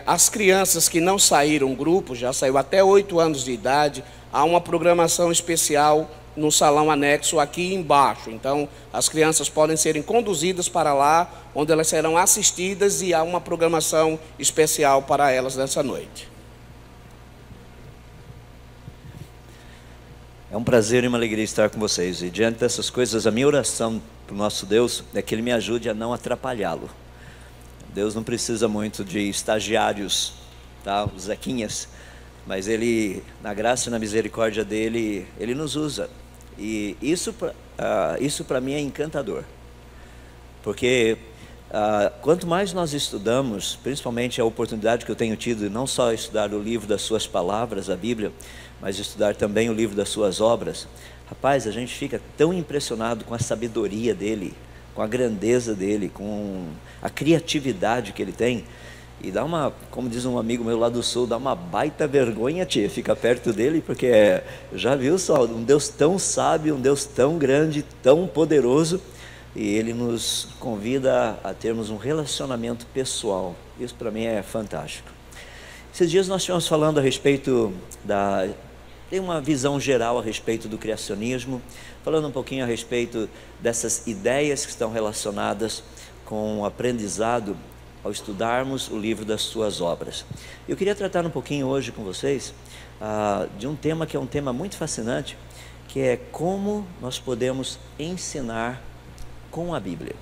As crianças que não saíram grupo, já saiu até 8 anos de idade, há uma programação especial no salão anexo aqui embaixo. Então, as crianças podem serem conduzidas para lá, onde elas serão assistidas, e há uma programação especial para elas nessa noite. É um prazer e uma alegria estar com vocês. E diante dessas coisas, a minha oração para o nosso Deus é que Ele me ajude a não atrapalhá-lo. Deus não precisa muito de estagiários, tá? Os Zequinhas, mas Ele, na graça e na misericórdia dEle, Ele nos usa. E isso para mim é encantador, porque quanto mais nós estudamos, principalmente a oportunidade que eu tenho tido de não só estudar o livro das suas palavras, a Bíblia, mas estudar também o livro das suas obras, rapaz, a gente fica tão impressionado com a sabedoria dele, com a grandeza dele, com a criatividade que ele tem, e dá uma, como diz um amigo meu lá do sul, dá uma baita vergonha, tia, ficar perto dele, porque já viu só, um Deus tão sábio, um Deus tão grande, tão poderoso, e ele nos convida a termos um relacionamento pessoal. Isso para mim é fantástico. Esses dias nós estivemos falando a respeito tem uma visão geral a respeito do criacionismo, falando um pouquinho a respeito dessas ideias que estão relacionadas com o aprendizado ao estudarmos o livro das suas obras. Eu queria tratar um pouquinho hoje com vocês de um tema que é um tema muito fascinante, que é como nós podemos ensinar com a Bíblia.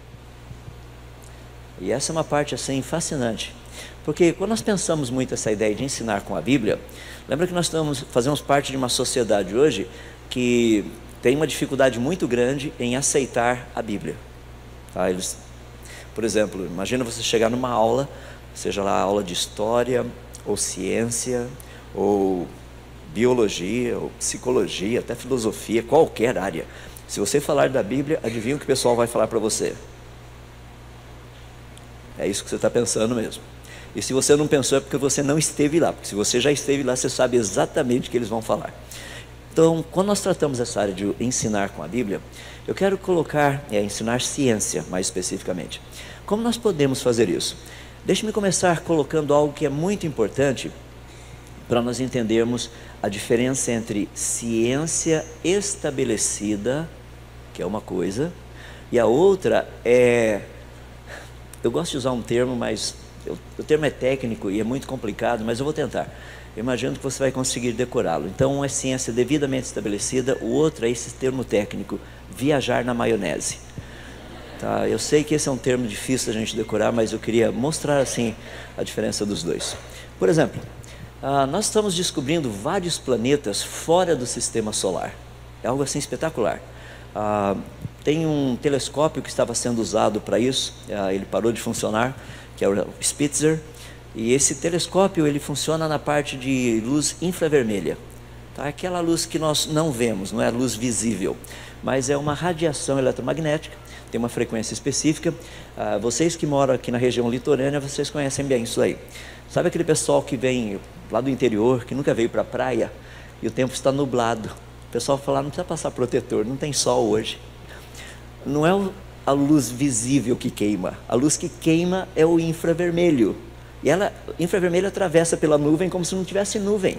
E essa é uma parte assim fascinante, porque quando nós pensamos muito essa ideia de ensinar com a Bíblia, lembra que nós fazemos parte de uma sociedade hoje que tem uma dificuldade muito grande em aceitar a Bíblia. Tá? Por exemplo, imagina você chegar numa aula, seja lá aula de história, ou ciência, ou biologia, ou psicologia, até filosofia, qualquer área. Se você falar da Bíblia, adivinha o que o pessoal vai falar para você? É isso que você está pensando mesmo. E se você não pensou é porque você não esteve lá, porque se você já esteve lá, você sabe exatamente o que eles vão falar. Então, quando nós tratamos essa área de ensinar com a Bíblia, eu quero colocar, ensinar ciência mais especificamente. Como nós podemos fazer isso? Deixe-me começar colocando algo que é muito importante para nós entendermos a diferença entre ciência estabelecida, que é uma coisa, e a outra eu gosto de usar um termo, mas o termo é técnico e é muito complicado, mas eu vou tentar. Eu imagino que você vai conseguir decorá-lo. Então, um é ciência devidamente estabelecida, o outro é esse termo técnico, viajar na maionese. Tá? Eu sei que esse é um termo difícil da gente decorar, mas eu queria mostrar assim a diferença dos dois. Por exemplo, nós estamos descobrindo vários planetas fora do sistema solar. É algo assim espetacular. Tem um telescópio que estava sendo usado para isso, ele parou de funcionar, que é o Spitzer, e esse telescópio ele funciona na parte de luz infravermelha, tá? Aquela luz que nós não vemos, não é a luz visível, mas é uma radiação eletromagnética, tem uma frequência específica. Vocês que moram aqui na região litorânea, vocês conhecem bem isso aí. Sabe aquele pessoal que vem lá do interior, que nunca veio para a praia, e o tempo está nublado, o pessoal fala, não precisa passar protetor, não tem sol hoje. Não é a luz visível que queima, a luz que queima é o infravermelho, e infravermelho atravessa pela nuvem como se não tivesse nuvem,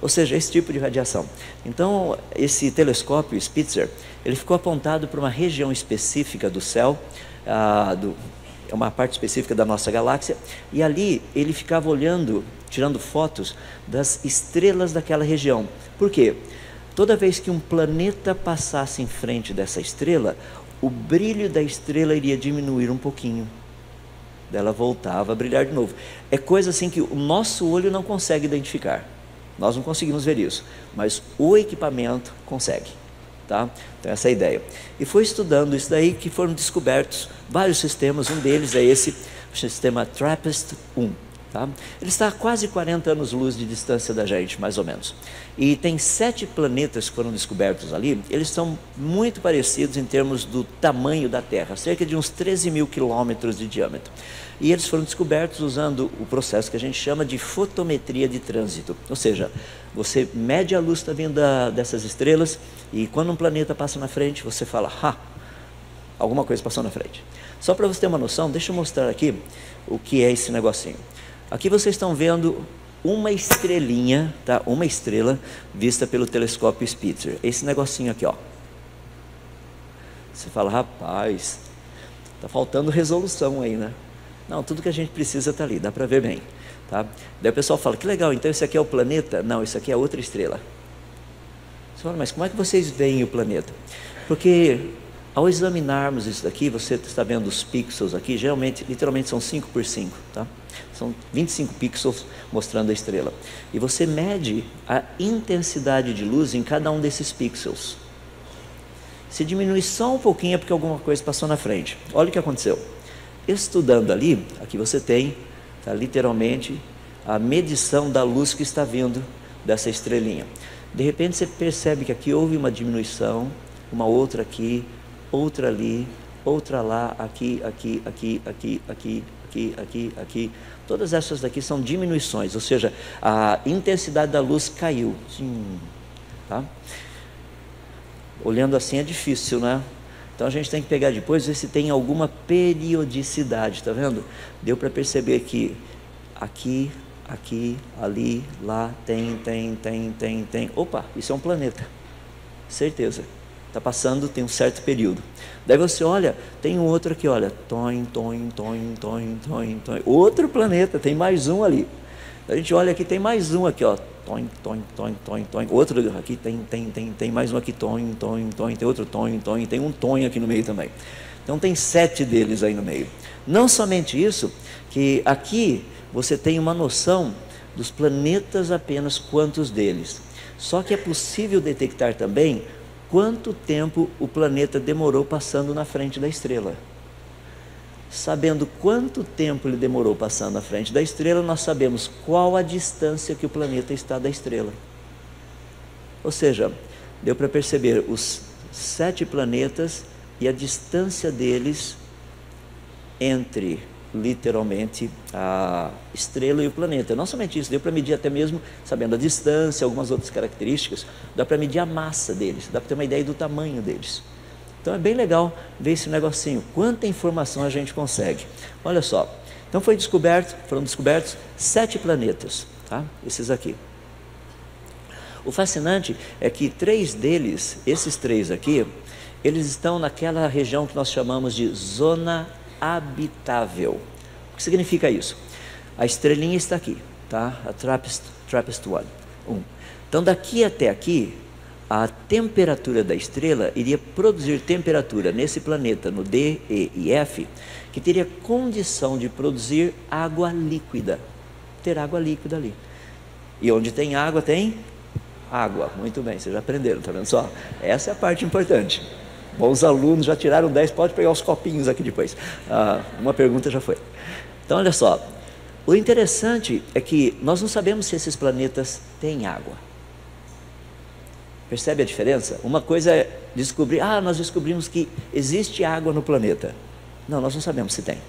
ou seja, esse tipo de radiação. Então, esse telescópio Spitzer, ele ficou apontado para uma região específica do céu, é uma parte específica da nossa galáxia, e ali ele ficava olhando, tirando fotos das estrelas daquela região. Por quê? Toda vez que um planeta passasse em frente dessa estrela, o brilho da estrela iria diminuir um pouquinho. Ela voltava a brilhar de novo. É coisa assim que o nosso olho não consegue identificar. Nós não conseguimos ver isso, mas o equipamento consegue. Tá? Então essa é a ideia. E foi estudando isso daí que foram descobertos vários sistemas. Um deles é esse, o sistema TRAPPIST-1. Tá? Ele está a quase 40 anos-luz de distância da gente, mais ou menos. E tem 7 planetas que foram descobertos ali. Eles são muito parecidos em termos do tamanho da Terra, cerca de uns 13 mil quilômetros de diâmetro. E eles foram descobertos usando o processo que a gente chama de fotometria de trânsito. Ou seja, você mede a luz que está vindo dessas estrelas, e quando um planeta passa na frente, você fala, alguma coisa passou na frente. Só para você ter uma noção, deixa eu mostrar aqui o que é esse negocinho. Aqui vocês estão vendo uma estrelinha, tá? Uma estrela vista pelo telescópio Spitzer. Esse negocinho aqui, ó. Você fala, rapaz, tá faltando resolução aí, né? Não, tudo que a gente precisa está ali, dá para ver bem, tá? Daí o pessoal fala, que legal, então esse aqui é o planeta? Não, isso aqui é outra estrela. Você fala, mas como é que vocês veem o planeta? Porque ao examinarmos isso daqui, você está vendo os pixels aqui, geralmente, literalmente são 5 por 5, tá? São 25 pixels mostrando a estrela. E você mede a intensidade de luz em cada um desses pixels. Se diminui só um pouquinho é porque alguma coisa passou na frente. Olha o que aconteceu. Estudando ali, aqui você tem, tá, literalmente, a medição da luz que está vindo dessa estrelinha. De repente você percebe que aqui houve uma diminuição, uma outra aqui, outra ali, outra lá, aqui, aqui, aqui, aqui, aqui, aqui, aqui, aqui. Todas essas daqui são diminuições, ou seja, a intensidade da luz caiu. Sim, tá? Olhando assim é difícil, né? Então a gente tem que pegar depois, ver se tem alguma periodicidade, tá vendo? Deu para perceber que aqui, aqui, ali, lá, tem. Opa, isso é um planeta, certeza. Está passando, tem um certo período. Daí você olha, tem um outro aqui, olha, outro planeta, tem mais um ali. A gente olha aqui, tem mais um aqui, ó, outro aqui, tem mais um aqui, tem outro, tem um aqui no meio também. Então tem 7 deles aí no meio. Não somente isso, que aqui você tem uma noção dos planetas apenas quantos deles. Só que é possível detectar também quanto tempo o planeta demorou passando na frente da estrela. Sabendo quanto tempo ele demorou passando na frente da estrela, nós sabemos qual a distância que o planeta está da estrela. Ou seja, deu para perceber os 7 planetas e a distância deles entre, literalmente, a estrela e o planeta. Não somente isso, deu para medir até mesmo, sabendo a distância, algumas outras características, dá para medir a massa deles, dá para ter uma ideia do tamanho deles. Então é bem legal ver esse negocinho, quanta informação a gente consegue. Olha só, então foram descobertos 7 planetas, tá? Esses aqui. O fascinante é que 3 deles, esses 3 aqui, eles estão naquela região que nós chamamos de zona habitável. O que significa isso? A estrelinha está aqui, tá? A TRAPPIST-1. Então daqui até aqui, a temperatura da estrela iria produzir temperatura nesse planeta, no D, E e F, que teria condição de produzir água líquida. Ter água líquida ali. E onde tem água, tem água. Muito bem, vocês já aprenderam, tá vendo só? Essa é a parte importante. Bons alunos, já tiraram 10, pode pegar os copinhos aqui depois. Uma pergunta já foi. Então, olha só. O interessante é que nós não sabemos se esses planetas têm água. Percebe a diferença? Uma coisa é descobrir, nós descobrimos que existe água no planeta. Não, nós não sabemos se tem.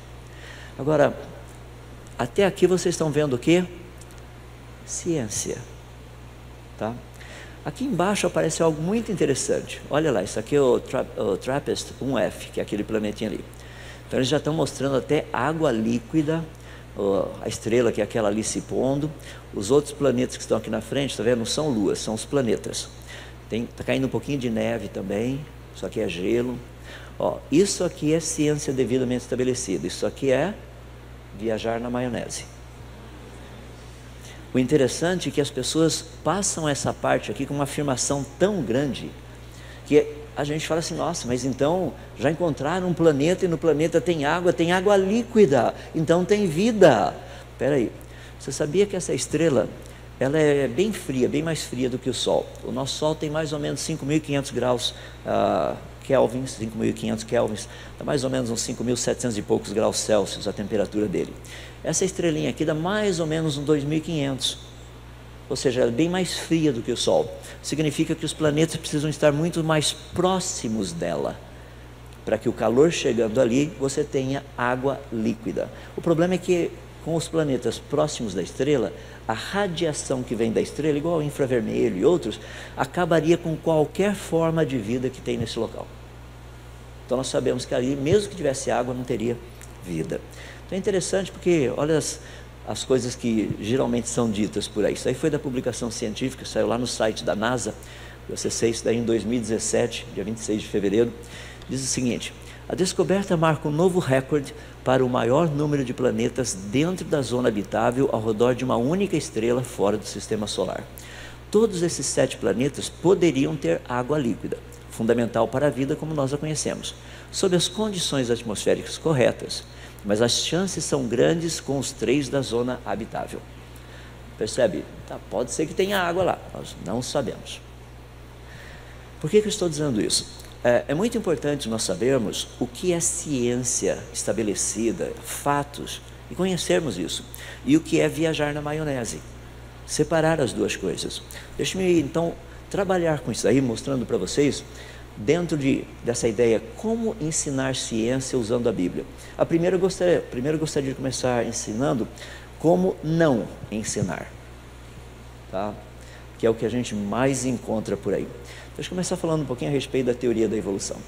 Agora, até aqui vocês estão vendo o quê? Ciência. Tá? Aqui embaixo aparece algo muito interessante. Olha lá, isso aqui é o TRAPPIST-1F, que é aquele planetinha ali. Então eles já estão mostrando até água líquida, a estrela que é aquela ali se pondo. Os outros planetas que estão aqui na frente, tá vendo? Não são luas, são os planetas. Está caindo um pouquinho de neve também, isso aqui é gelo. Isso aqui é ciência devidamente estabelecida, isso aqui é viajar na maionese. O interessante é que as pessoas passam essa parte aqui com uma afirmação tão grande, que a gente fala assim, nossa, mas então já encontraram um planeta e no planeta tem água líquida, então tem vida. Espera aí, você sabia que essa estrela, ela é bem fria, bem mais fria do que o Sol. O nosso Sol tem mais ou menos 5.500 graus kelvins, 5.500 kelvins, dá mais ou menos uns 5.700 e poucos graus Celsius a temperatura dele. Essa estrelinha aqui dá mais ou menos uns 2.500, ou seja, ela é bem mais fria do que o Sol. Significa que os planetas precisam estar muito mais próximos dela, para que o calor chegando ali, você tenha água líquida. O problema é que com os planetas próximos da estrela, a radiação que vem da estrela, igual ao infravermelho e outros, acabaria com qualquer forma de vida que tem nesse local. Então nós sabemos que ali, mesmo que tivesse água, não teria vida. Então é interessante porque, olha as coisas que geralmente são ditas por aí. Isso aí foi da publicação científica, saiu lá no site da NASA, eu acessei isso daí em 2017, dia 26 de fevereiro, diz o seguinte: a descoberta marca um novo recorde para o maior número de planetas dentro da zona habitável ao redor de uma única estrela fora do sistema solar. Todos esses 7 planetas poderiam ter água líquida, fundamental para a vida como nós a conhecemos, sob as condições atmosféricas corretas, mas as chances são grandes com os 3 da zona habitável. Percebe? Tá, pode ser que tenha água lá, nós não sabemos. Por que eu estou dizendo isso? É muito importante nós sabermos o que é ciência estabelecida, fatos, e conhecermos isso, e o que é viajar na maionese, separar as duas coisas. Deixe-me então trabalhar com isso aí, mostrando para vocês, dentro dessa ideia, como ensinar ciência usando a Bíblia. Primeiro eu gostaria de começar ensinando como não ensinar, tá? Que é o que a gente mais encontra por aí. Deixa eu começar falando um pouquinho a respeito da teoria da evolução.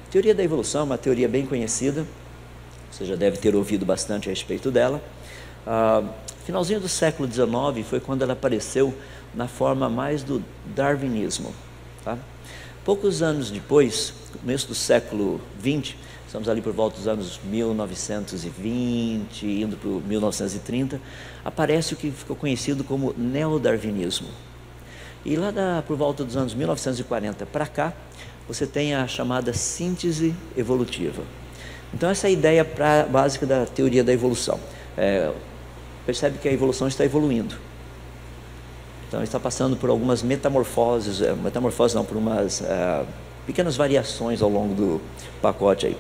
A teoria da evolução é uma teoria bem conhecida, você já deve ter ouvido bastante a respeito dela. Finalzinho do século XIX foi quando ela apareceu na forma mais do darwinismo, tá? Poucos anos depois, começo do século XX, estamos ali por volta dos anos 1920, indo para 1930, aparece o que ficou conhecido como neodarwinismo. E lá por volta dos anos 1940 para cá, você tem a chamada síntese evolutiva. Então essa é a ideia básica da teoria da evolução. Percebe que a evolução está evoluindo. Então está passando por algumas metamorfoses, por umas pequenas variações ao longo do pacote aí.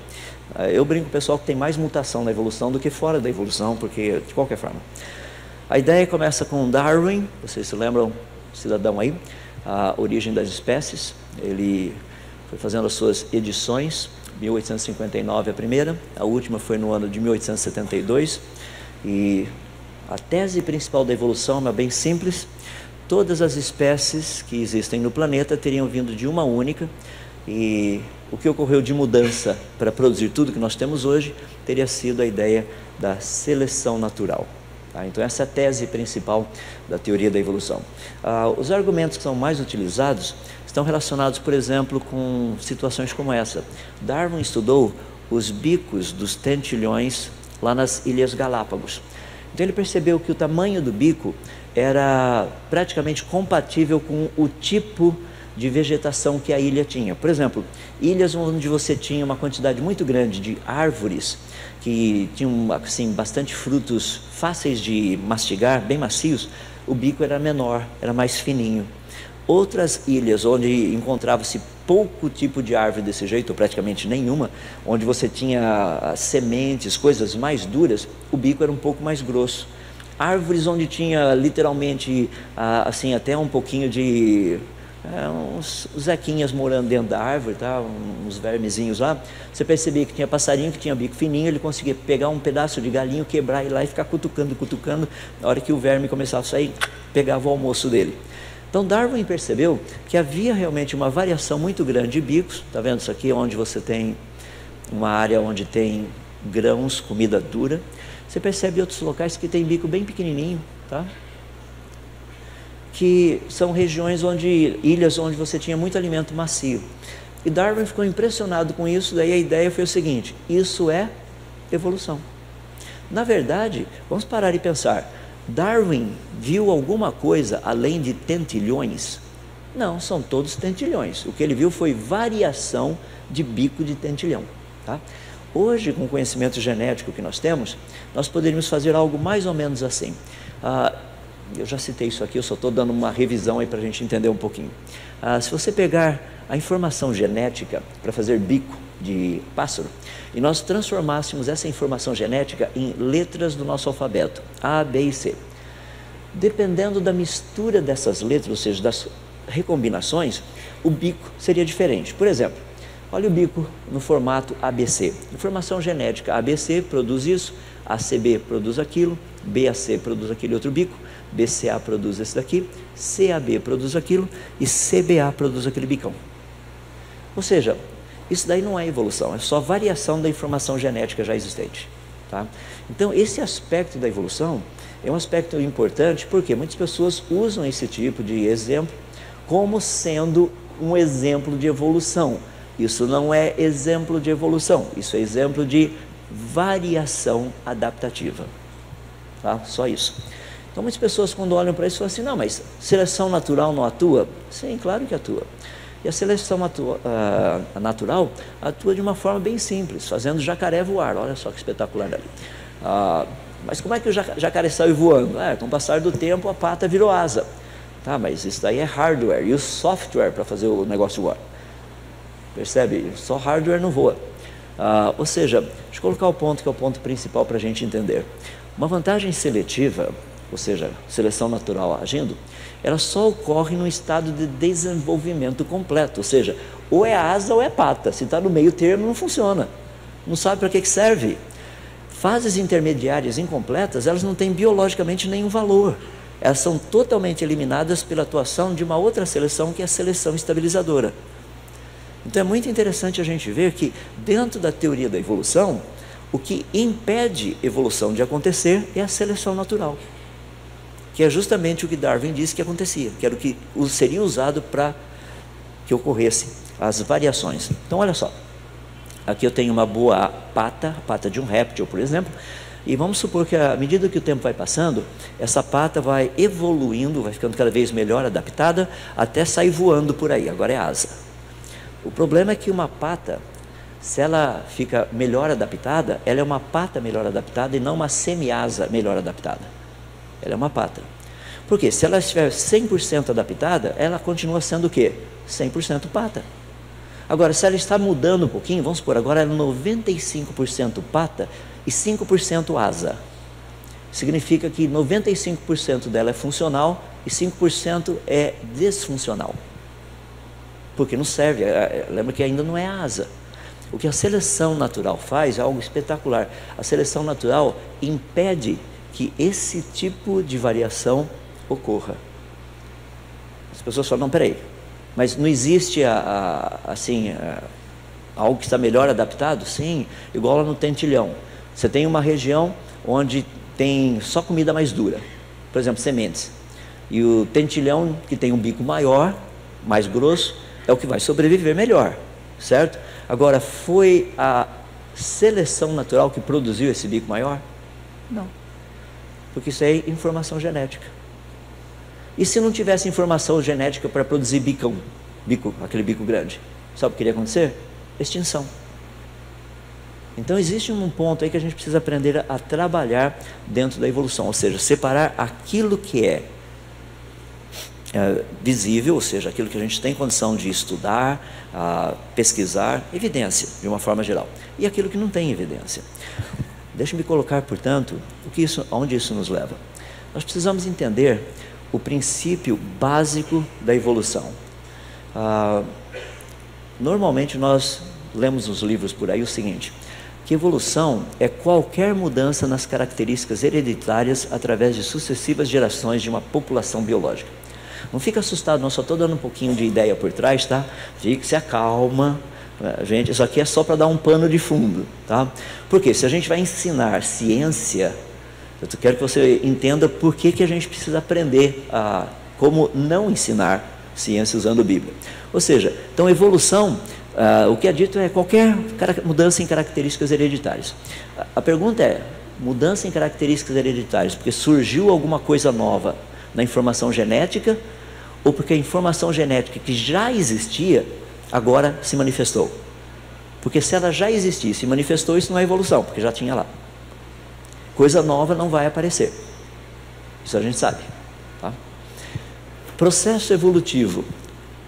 Eu brinco com o pessoal que tem mais mutação na evolução do que fora da evolução, porque de qualquer forma. A ideia começa com Darwin, vocês se lembram, cidadão aí, a origem das espécies. Ele foi fazendo as suas edições, 1859 a primeira, a última foi no ano de 1872, e a tese principal da evolução é bem simples: todas as espécies que existem no planeta teriam vindo de uma única, e o que ocorreu de mudança para produzir tudo que nós temos hoje teria sido a ideia da seleção natural. Então essa é a tese principal da teoria da evolução. Os argumentos que são mais utilizados estão relacionados, por exemplo, com situações como essa. Darwin estudou os bicos dos tentilhões lá nas Ilhas Galápagos. Então ele percebeu que o tamanho do bico era praticamente compatível com o tipo de vegetação que a ilha tinha. Por exemplo, ilhas onde você tinha uma quantidade muito grande de árvores que tinham assim, bastante frutos fáceis de mastigar, bem macios, o bico era menor, era mais fininho. Outras ilhas onde encontrava-se pouco tipo de árvore desse jeito, ou praticamente nenhuma, onde você tinha sementes, coisas mais duras, o bico era um pouco mais grosso. Árvores onde tinha literalmente assim, até um pouquinho de uns zequinhas morando dentro da árvore, tá? Uns vermezinhos lá, você percebia que tinha passarinho que tinha bico fininho, ele conseguia pegar um pedaço de galinho, quebrar e ir lá e ficar cutucando, na hora que o verme começava a sair, pegava o almoço dele. Então Darwin percebeu que havia realmente uma variação muito grande de bicos. Está vendo isso aqui, onde você tem uma área onde tem grãos, comida dura. Você percebe outros locais que tem bico bem pequenininho, tá? Que são regiões ilhas onde você tinha muito alimento macio. E Darwin ficou impressionado com isso, daí a ideia foi o seguinte: isso é evolução. Na verdade, vamos parar e pensar, Darwin viu alguma coisa além de tentilhões? Não, são todos tentilhões. O que ele viu foi variação de bico de tentilhão, tá? Hoje, com o conhecimento genético que nós temos, nós poderíamos fazer algo mais ou menos assim. Eu já citei isso aqui, eu só estou dando uma revisão aí para a gente entender um pouquinho. Se você pegar a informação genética para fazer bico de pássaro, e nós transformássemos essa informação genética em letras do nosso alfabeto, A, B e C. Dependendo da mistura dessas letras, ou seja, das recombinações, o bico seria diferente. Por exemplo, olha o bico no formato ABC. Informação genética, ABC produz isso, ACB produz aquilo, BAC produz aquele outro bico, BCA produz esse daqui, CAB produz aquilo e CBA produz aquele bicão. Ou seja, Isso daí não é evolução, é só variação da informação genética já existente. Tá? Então, esse aspecto da evolução é um aspecto importante, porque muitas pessoas usam esse tipo de exemplo como sendo um exemplo de evolução. Isso não é exemplo de evolução, isso é exemplo de variação adaptativa. Tá? Só isso. Então, muitas pessoas, quando olham para isso, falam assim: não, mas seleção natural não atua? Sim, claro que atua. E a seleção natural atua de uma forma bem simples, fazendo jacaré voar. Olha só que espetacular ali. Mas como é que o jacaré saiu voando? Com o passar do tempo, a pata virou asa. Tá, mas isso daí é hardware. E o software para fazer o negócio voar? Percebe? Só hardware não voa. Ou seja, deixa eu colocar o ponto que é o ponto principal para a gente entender. Uma vantagem seletiva, ou seja, seleção natural agindo, ela só ocorre num estado de desenvolvimento completo, ou seja, ou é asa ou é pata. Se está no meio termo, não funciona, não sabe para que serve. Fases intermediárias incompletas, elas não têm biologicamente nenhum valor, elas são totalmente eliminadas pela atuação de uma outra seleção, que é a seleção estabilizadora. Então é muito interessante a gente ver que dentro da teoria da evolução, o que impede evolução de acontecer é a seleção natural, que é justamente o que Darwin disse que acontecia, que era o que seria usado para que ocorresse as variações. Então olha só, aqui eu tenho uma boa pata, a pata de um réptil, por exemplo, e vamos supor que à medida que o tempo vai passando, essa pata vai evoluindo, vai ficando cada vez melhor adaptada, até sair voando por aí, agora é asa. O problema é que uma pata, se ela fica melhor adaptada, ela é uma pata melhor adaptada e não uma semi-asa melhor adaptada. Ela é uma pata. Por quê? Se ela estiver 100% adaptada, ela continua sendo o quê? 100% pata. Agora, se ela está mudando um pouquinho, vamos supor, agora ela é 95% pata e 5% asa. Significa que 95% dela é funcional e 5% é desfuncional. Porque não serve, lembra que ainda não é asa. O que a seleção natural faz é algo espetacular. A seleção natural impede que esse tipo de variação ocorra. As pessoas falam: não, peraí, mas não existe algo que está melhor adaptado? Sim, igual lá no tentilhão. Você tem uma região onde tem só comida mais dura, por exemplo, sementes. E o tentilhão, que tem um bico maior, mais grosso, é o que vai sobreviver melhor, certo? Agora, foi a seleção natural que produziu esse bico maior? Não. Porque isso é informação genética. E se não tivesse informação genética para produzir aquele bico grande? Sabe o que iria acontecer? Extinção. Então existe um ponto aí que a gente precisa aprender a trabalhar dentro da evolução, ou seja, separar aquilo que é visível, ou seja, aquilo que a gente tem condição de estudar, pesquisar, evidência, de uma forma geral, e aquilo que não tem evidência. Deixe-me colocar, portanto, onde isso nos leva. Nós precisamos entender o princípio básico da evolução. Normalmente nós lemos nos livros por aí o seguinte, que evolução é qualquer mudança nas características hereditárias através de sucessivas gerações de uma população biológica. Não fica assustado, não, só estou dando um pouquinho de ideia por trás, tá? Se acalma. Gente, isso aqui é só para dar um pano de fundo, tá? Porque se a gente vai ensinar ciência, eu quero que você entenda por que a gente precisa aprender como não ensinar ciência usando a Bíblia. Ou seja, então evolução, o que é dito é qualquer mudança em características hereditárias. A pergunta é, mudança em características hereditárias porque surgiu alguma coisa nova na informação genética, ou porque a informação genética que já existia agora se manifestou? Porque se ela já existia e se manifestou, isso não é evolução, porque já tinha lá. Coisa nova não vai aparecer, isso a gente sabe, tá? Processo evolutivo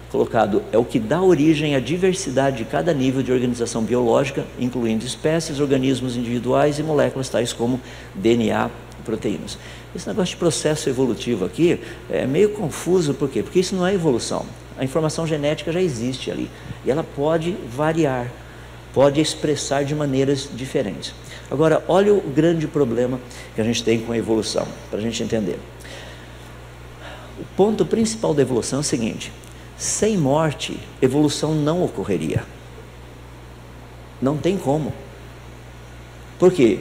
colocado é o que dá origem à diversidade de cada nível de organização biológica, incluindo espécies, organismos individuais e moléculas tais como DNA e proteínas. Esse negócio de processo evolutivo aqui é meio confuso, por quê? Porque isso não é evolução. A informação genética já existe ali e ela pode variar, pode expressar de maneiras diferentes. Agora, olha o grande problema que a gente tem com a evolução, para a gente entender. O ponto principal da evolução é o seguinte: sem morte, evolução não ocorreria. Não tem como. Por quê?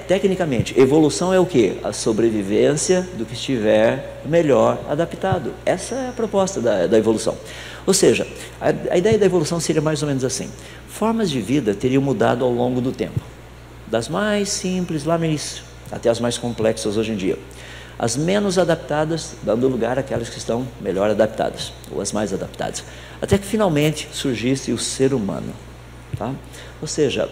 Tecnicamente, evolução é o quê? A sobrevivência do que estiver melhor adaptado. Essa é a proposta da evolução. Ou seja, a ideia da evolução seria mais ou menos assim. Formas de vida teriam mudado ao longo do tempo. Das mais simples lá no início, até as mais complexas hoje em dia. As menos adaptadas, dando lugar àquelas que estão melhor adaptadas, ou as mais adaptadas. Até que finalmente surgisse o ser humano. Tá? Ou seja,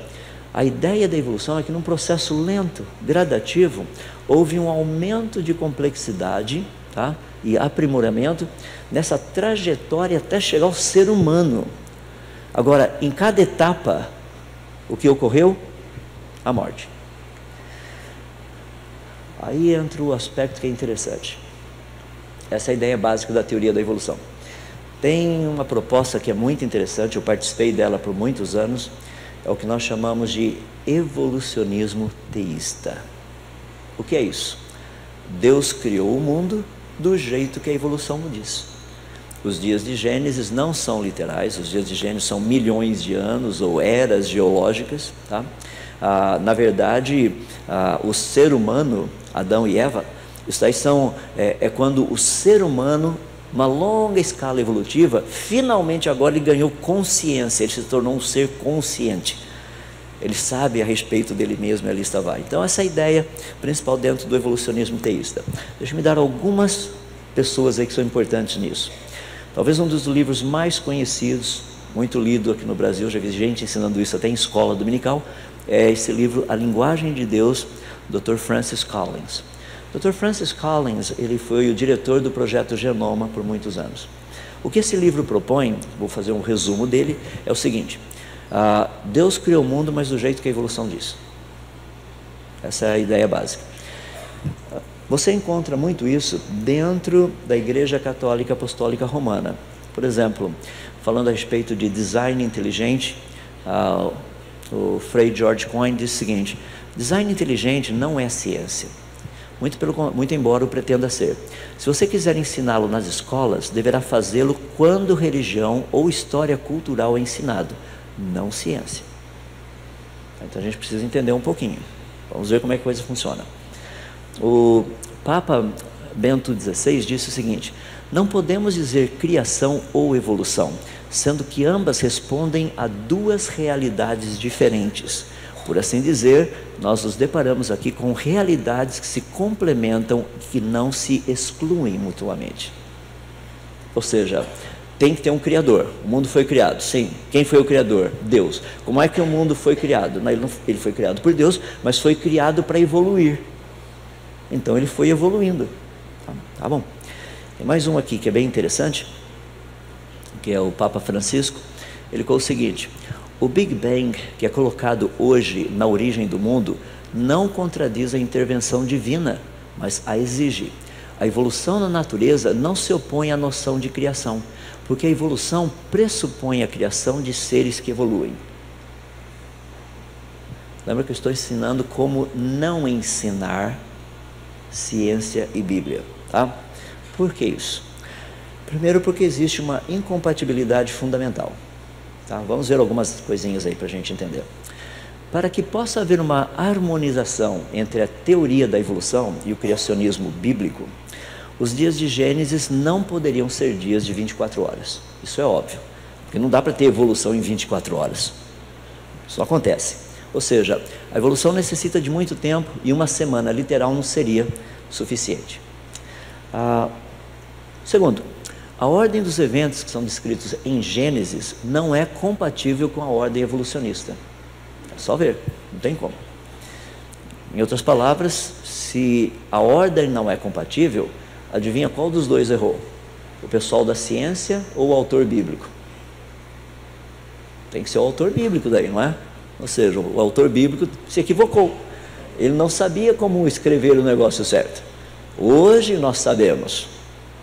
a ideia da evolução é que num processo lento, gradativo, houve um aumento de complexidade, tá? E aprimoramento nessa trajetória até chegar ao ser humano. Agora, em cada etapa, o que ocorreu? A morte. Aí entra o aspecto que é interessante. Essa é a ideia básica da teoria da evolução. Tem uma proposta que é muito interessante, eu participei dela por muitos anos, é o que nós chamamos de evolucionismo teísta. O que é isso? Deus criou o mundo do jeito que a evolução diz. Os dias de Gênesis não são literais, os dias de Gênesis são milhões de anos ou eras geológicas, tá? Na verdade, o ser humano, Adão e Eva, isso aí é quando o ser humano, uma longa escala evolutiva, finalmente agora ele ganhou consciência, ele se tornou um ser consciente. Ele sabe a respeito dele mesmo e a lista vai. Então essa é a ideia principal dentro do evolucionismo teísta. Deixa eu me dar algumas pessoas aí que são importantes nisso. Talvez um dos livros mais conhecidos, muito lido aqui no Brasil, já vi gente ensinando isso até em escola dominical, é esse livro, A Linguagem de Deus, Dr. Francis Collins. Dr. Francis Collins, ele foi o diretor do projeto Genoma por muitos anos. O que esse livro propõe, vou fazer um resumo dele, é o seguinte: Deus criou o mundo, mas do jeito que a evolução diz. Essa é a ideia básica. Você encontra muito isso dentro da Igreja Católica Apostólica Romana. Por exemplo, falando a respeito de design inteligente, o Frei George Coyne diz o seguinte: design inteligente não é ciência. Muito embora o pretenda ser. Se você quiser ensiná-lo nas escolas, deverá fazê-lo quando religião ou história cultural é ensinado, não ciência. Então a gente precisa entender um pouquinho. Vamos ver como é que a coisa funciona. O Papa Bento XVI disse o seguinte: não podemos dizer criação ou evolução, sendo que ambas respondem a duas realidades diferentes. Por assim dizer, nós nos deparamos aqui com realidades que se complementam e que não se excluem mutuamente. Ou seja, tem que ter um criador. O mundo foi criado, sim. Quem foi o criador? Deus. Como é que o mundo foi criado? Ele foi criado por Deus, mas foi criado para evoluir. Então ele foi evoluindo. Tá bom. Tem mais um aqui que é bem interessante, que é o Papa Francisco. Ele colocou o seguinte: o Big Bang, que é colocado hoje na origem do mundo, não contradiz a intervenção divina, mas a exige. A evolução na natureza não se opõe à noção de criação, porque a evolução pressupõe a criação de seres que evoluem. Lembra que eu estou ensinando como não ensinar ciência e Bíblia, tá? Por que isso? Primeiro, porque existe uma incompatibilidade fundamental. Tá? Vamos ver algumas coisinhas aí para a gente entender. Para que possa haver uma harmonização entre a teoria da evolução e o criacionismo bíblico, os dias de Gênesis não poderiam ser dias de 24 horas. Isso é óbvio, porque não dá para ter evolução em 24 horas. Isso acontece. Ou seja, a evolução necessita de muito tempo e uma semana literal não seria suficiente. Segundo, a ordem dos eventos que são descritos em Gênesis não é compatível com a ordem evolucionista. É só ver, não tem como. Em outras palavras, se a ordem não é compatível, adivinha qual dos dois errou? O pessoal da ciência ou o autor bíblico? Tem que ser o autor bíblico daí, não é? Ou seja, o autor bíblico se equivocou. Ele não sabia como escrever o negócio certo. Hoje nós sabemos.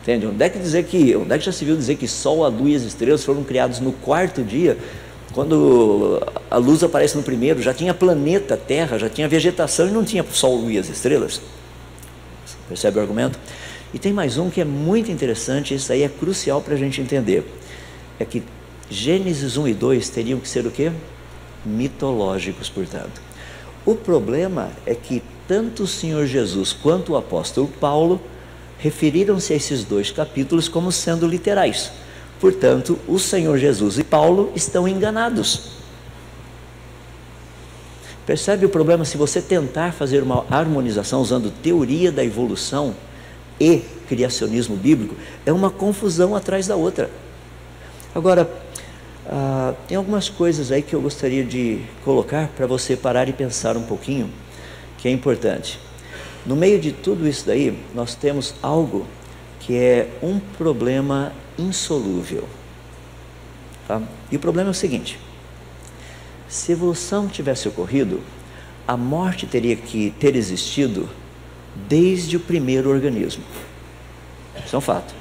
Entende? Onde é que já se viu dizer que Sol, a Lua e as estrelas foram criados no quarto dia? Quando a luz aparece no primeiro, já tinha planeta Terra, já tinha vegetação e não tinha Sol, Lua e as estrelas. Percebe o argumento? E tem mais um que é muito interessante, isso aí é crucial para a gente entender. É que Gênesis 1 e 2 teriam que ser o quê? mitológicos, portanto. O problema é que tanto o Senhor Jesus quanto o apóstolo Paulo referiram-se a esses 2 capítulos como sendo literais. Portanto, o Senhor Jesus e Paulo estão enganados. Percebe o problema? Se você tentar fazer uma harmonização usando teoria da evolução e criacionismo bíblico, é uma confusão atrás da outra. Agora, tem algumas coisas aí que eu gostaria de colocar para você parar e pensar um pouquinho, que é importante. No meio de tudo isso daí, nós temos algo que é um problema insolúvel. Tá? E o problema é o seguinte: se a evolução tivesse ocorrido, a morte teria que ter existido desde o primeiro organismo. Isso é um fato.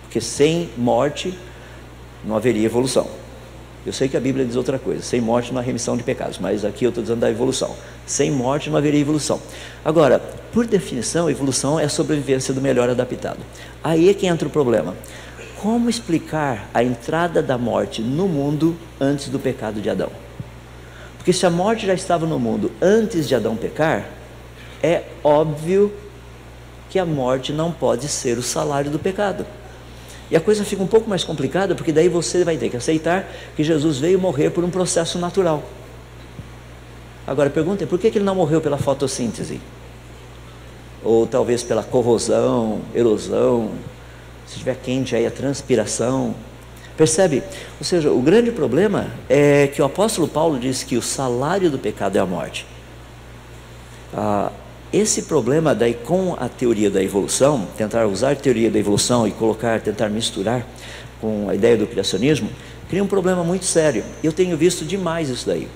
Porque sem morte não haveria evolução. Eu sei que a Bíblia diz outra coisa: sem morte não há remissão de pecados, mas aqui eu estou dizendo da evolução. Sem morte não haveria evolução. Agora, por definição, a evolução é a sobrevivência do melhor adaptado. Aí é que entra o problema. Como explicar a entrada da morte no mundo antes do pecado de Adão? Porque se a morte já estava no mundo antes de Adão pecar, é óbvio que a morte não pode ser o salário do pecado. E a coisa fica um pouco mais complicada, porque daí você vai ter que aceitar que Jesus veio morrer por um processo natural. Agora perguntem, por que ele não morreu pela fotossíntese? Ou talvez pela corrosão, erosão, se estiver quente aí a transpiração. Percebe? Ou seja, o grande problema é que o apóstolo Paulo diz que o salário do pecado é a morte. Esse problema daí com a teoria da evolução, tentar usar a teoria da evolução e tentar misturar com a ideia do criacionismo, cria um problema muito sério. Eu tenho visto demais isso daí.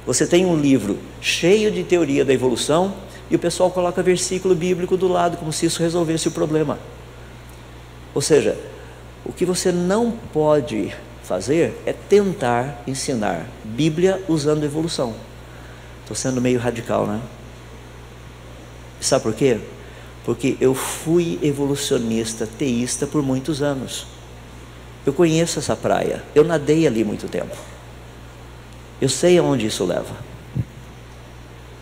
Você tem um livro cheio de teoria da evolução e o pessoal coloca versículo bíblico do lado, como se isso resolvesse o problema. Ou seja, o que você não pode fazer é tentar ensinar Bíblia usando evolução. Estou sendo meio radical, né? Sabe por quê? Porque eu fui evolucionista teísta por muitos anos. Eu conheço essa praia, eu nadei ali muito tempo. Eu sei aonde isso leva.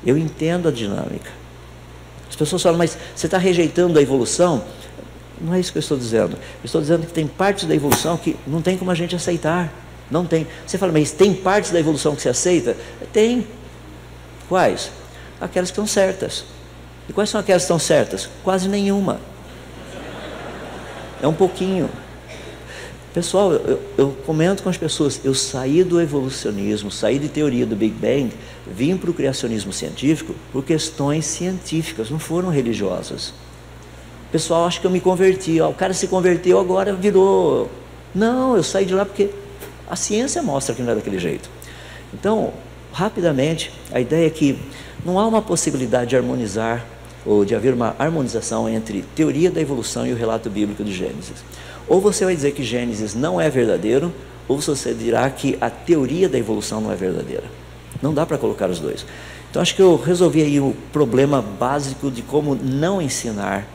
Eu entendo a dinâmica. As pessoas falam, mas você está rejeitando a evolução? Não é isso que eu estou dizendo. Eu estou dizendo que tem partes da evolução que não tem como a gente aceitar. Não tem. Você fala, mas tem partes da evolução que você aceita? Tem. Quais? Aquelas que estão certas. E quais são aquelas que estão certas? Quase nenhuma. É um pouquinho. Pessoal, eu comento com as pessoas, eu saí do evolucionismo, saí de teoria do Big Bang, vim para o criacionismo científico por questões científicas, não foram religiosas. O pessoal acha que eu me converti, o cara se converteu, agora virou... Não, eu saí de lá porque a ciência mostra que não é daquele jeito. Então, rapidamente, a ideia é que não há uma possibilidade de harmonizar, ou de haver uma harmonização entre teoria da evolução e o relato bíblico de Gênesis. Ou você vai dizer que Gênesis não é verdadeiro, ou você dirá que a teoria da evolução não é verdadeira. Não dá para colocar os dois. Então acho que eu resolvi aí o problema básico de como não ensinar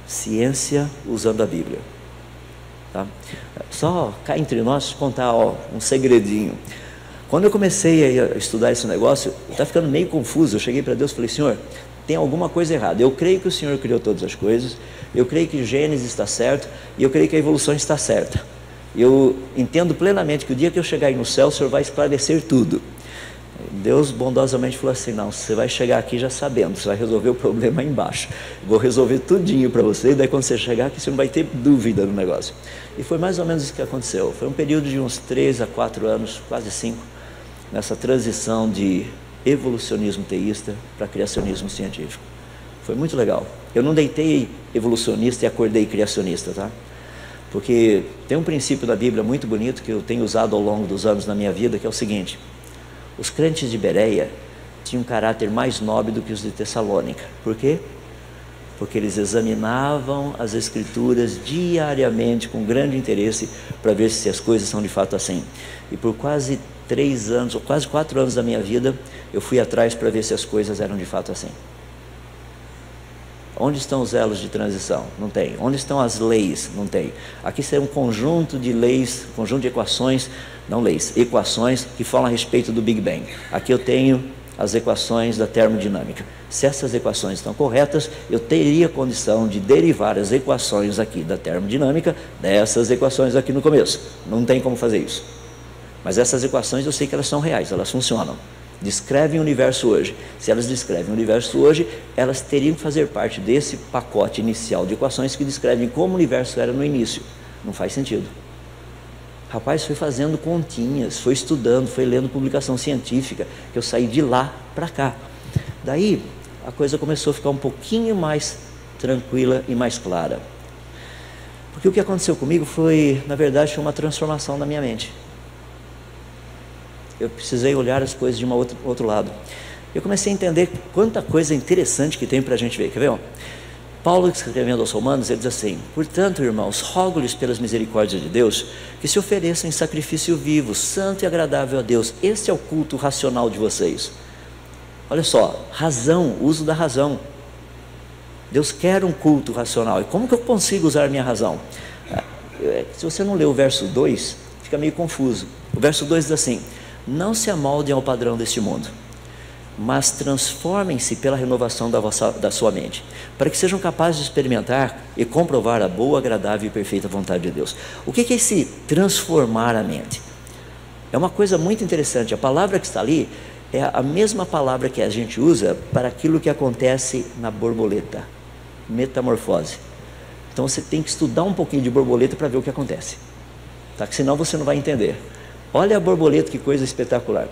ciência usando a Bíblia. Tá? Só cá entre nós contar um segredinho. Quando eu comecei a estudar esse negócio, está ficando meio confuso. Eu cheguei para Deus e falei, Senhor, tem alguma coisa errada. Eu creio que o Senhor criou todas as coisas, eu creio que Gênesis está certo, e eu creio que a evolução está certa. Eu entendo plenamente que o dia que eu chegar aí no céu, o Senhor vai esclarecer tudo. Deus bondosamente falou assim, não, você vai chegar aqui já sabendo, você vai resolver o problema aí embaixo. Vou resolver tudinho para você, e daí quando você chegar aqui, você não vai ter dúvida no negócio. E foi mais ou menos isso que aconteceu. Foi um período de uns 3 a 4 anos, quase 5, nessa transição de evolucionismo teísta para criacionismo científico. Foi muito legal. Eu não deitei evolucionista e acordei criacionista, tá? Porque tem um princípio da Bíblia muito bonito que eu tenho usado ao longo dos anos na minha vida, que é o seguinte: os crentes de Bereia tinham um caráter mais nobre do que os de Tessalônica. Por quê? Porque eles examinavam as Escrituras diariamente com grande interesse para ver se as coisas são de fato assim. E por quase 3 anos, ou quase 4 anos da minha vida, eu fui atrás para ver se as coisas eram de fato assim. Onde estão os elos de transição? Não tem. Onde estão as leis? Não tem. Aqui será um conjunto de leis, conjunto de equações, não leis, equações que falam a respeito do Big Bang. Aqui eu tenho as equações da termodinâmica. Se essas equações estão corretas, eu teria condição de derivar as equações aqui da termodinâmica dessas equações aqui no começo. Não tem como fazer isso. Mas essas equações eu sei que elas são reais, elas funcionam. Descrevem o universo hoje. Se elas descrevem o universo hoje, elas teriam que fazer parte desse pacote inicial de equações que descrevem como o universo era no início. Não faz sentido. Rapaz, foi fazendo continhas, foi estudando, foi lendo publicação científica, que eu saí de lá para cá. Daí, a coisa começou a ficar um pouquinho mais tranquila e mais clara. Porque o que aconteceu comigo foi, na verdade, foi uma transformação na minha mente. Eu precisei olhar as coisas de outro lado. Eu comecei a entender quanta coisa interessante que tem para a gente ver. Quer ver? Paulo, escrevendo aos Romanos, ele diz assim: portanto, irmãos, rogo-lhes pelas misericórdias de Deus, que se ofereçam em sacrifício vivo, santo e agradável a Deus. Este é o culto racional de vocês. Olha só, razão, uso da razão. Deus quer um culto racional. E como que eu consigo usar a minha razão? Se você não lê o verso 2, fica meio confuso. O verso 2 diz assim: não se amoldem ao padrão deste mundo, mas transformem-se pela renovação da sua mente, para que sejam capazes de experimentar e comprovar a boa, agradável e perfeita vontade de Deus. O que é esse transformar a mente? É uma coisa muito interessante. A palavra que está ali é a mesma palavra que a gente usa para aquilo que acontece na borboleta, metamorfose. Então você tem que estudar um pouquinho de borboleta para ver o que acontece, tá? Que senão você não vai entender. Olha a borboleta, que coisa espetacular.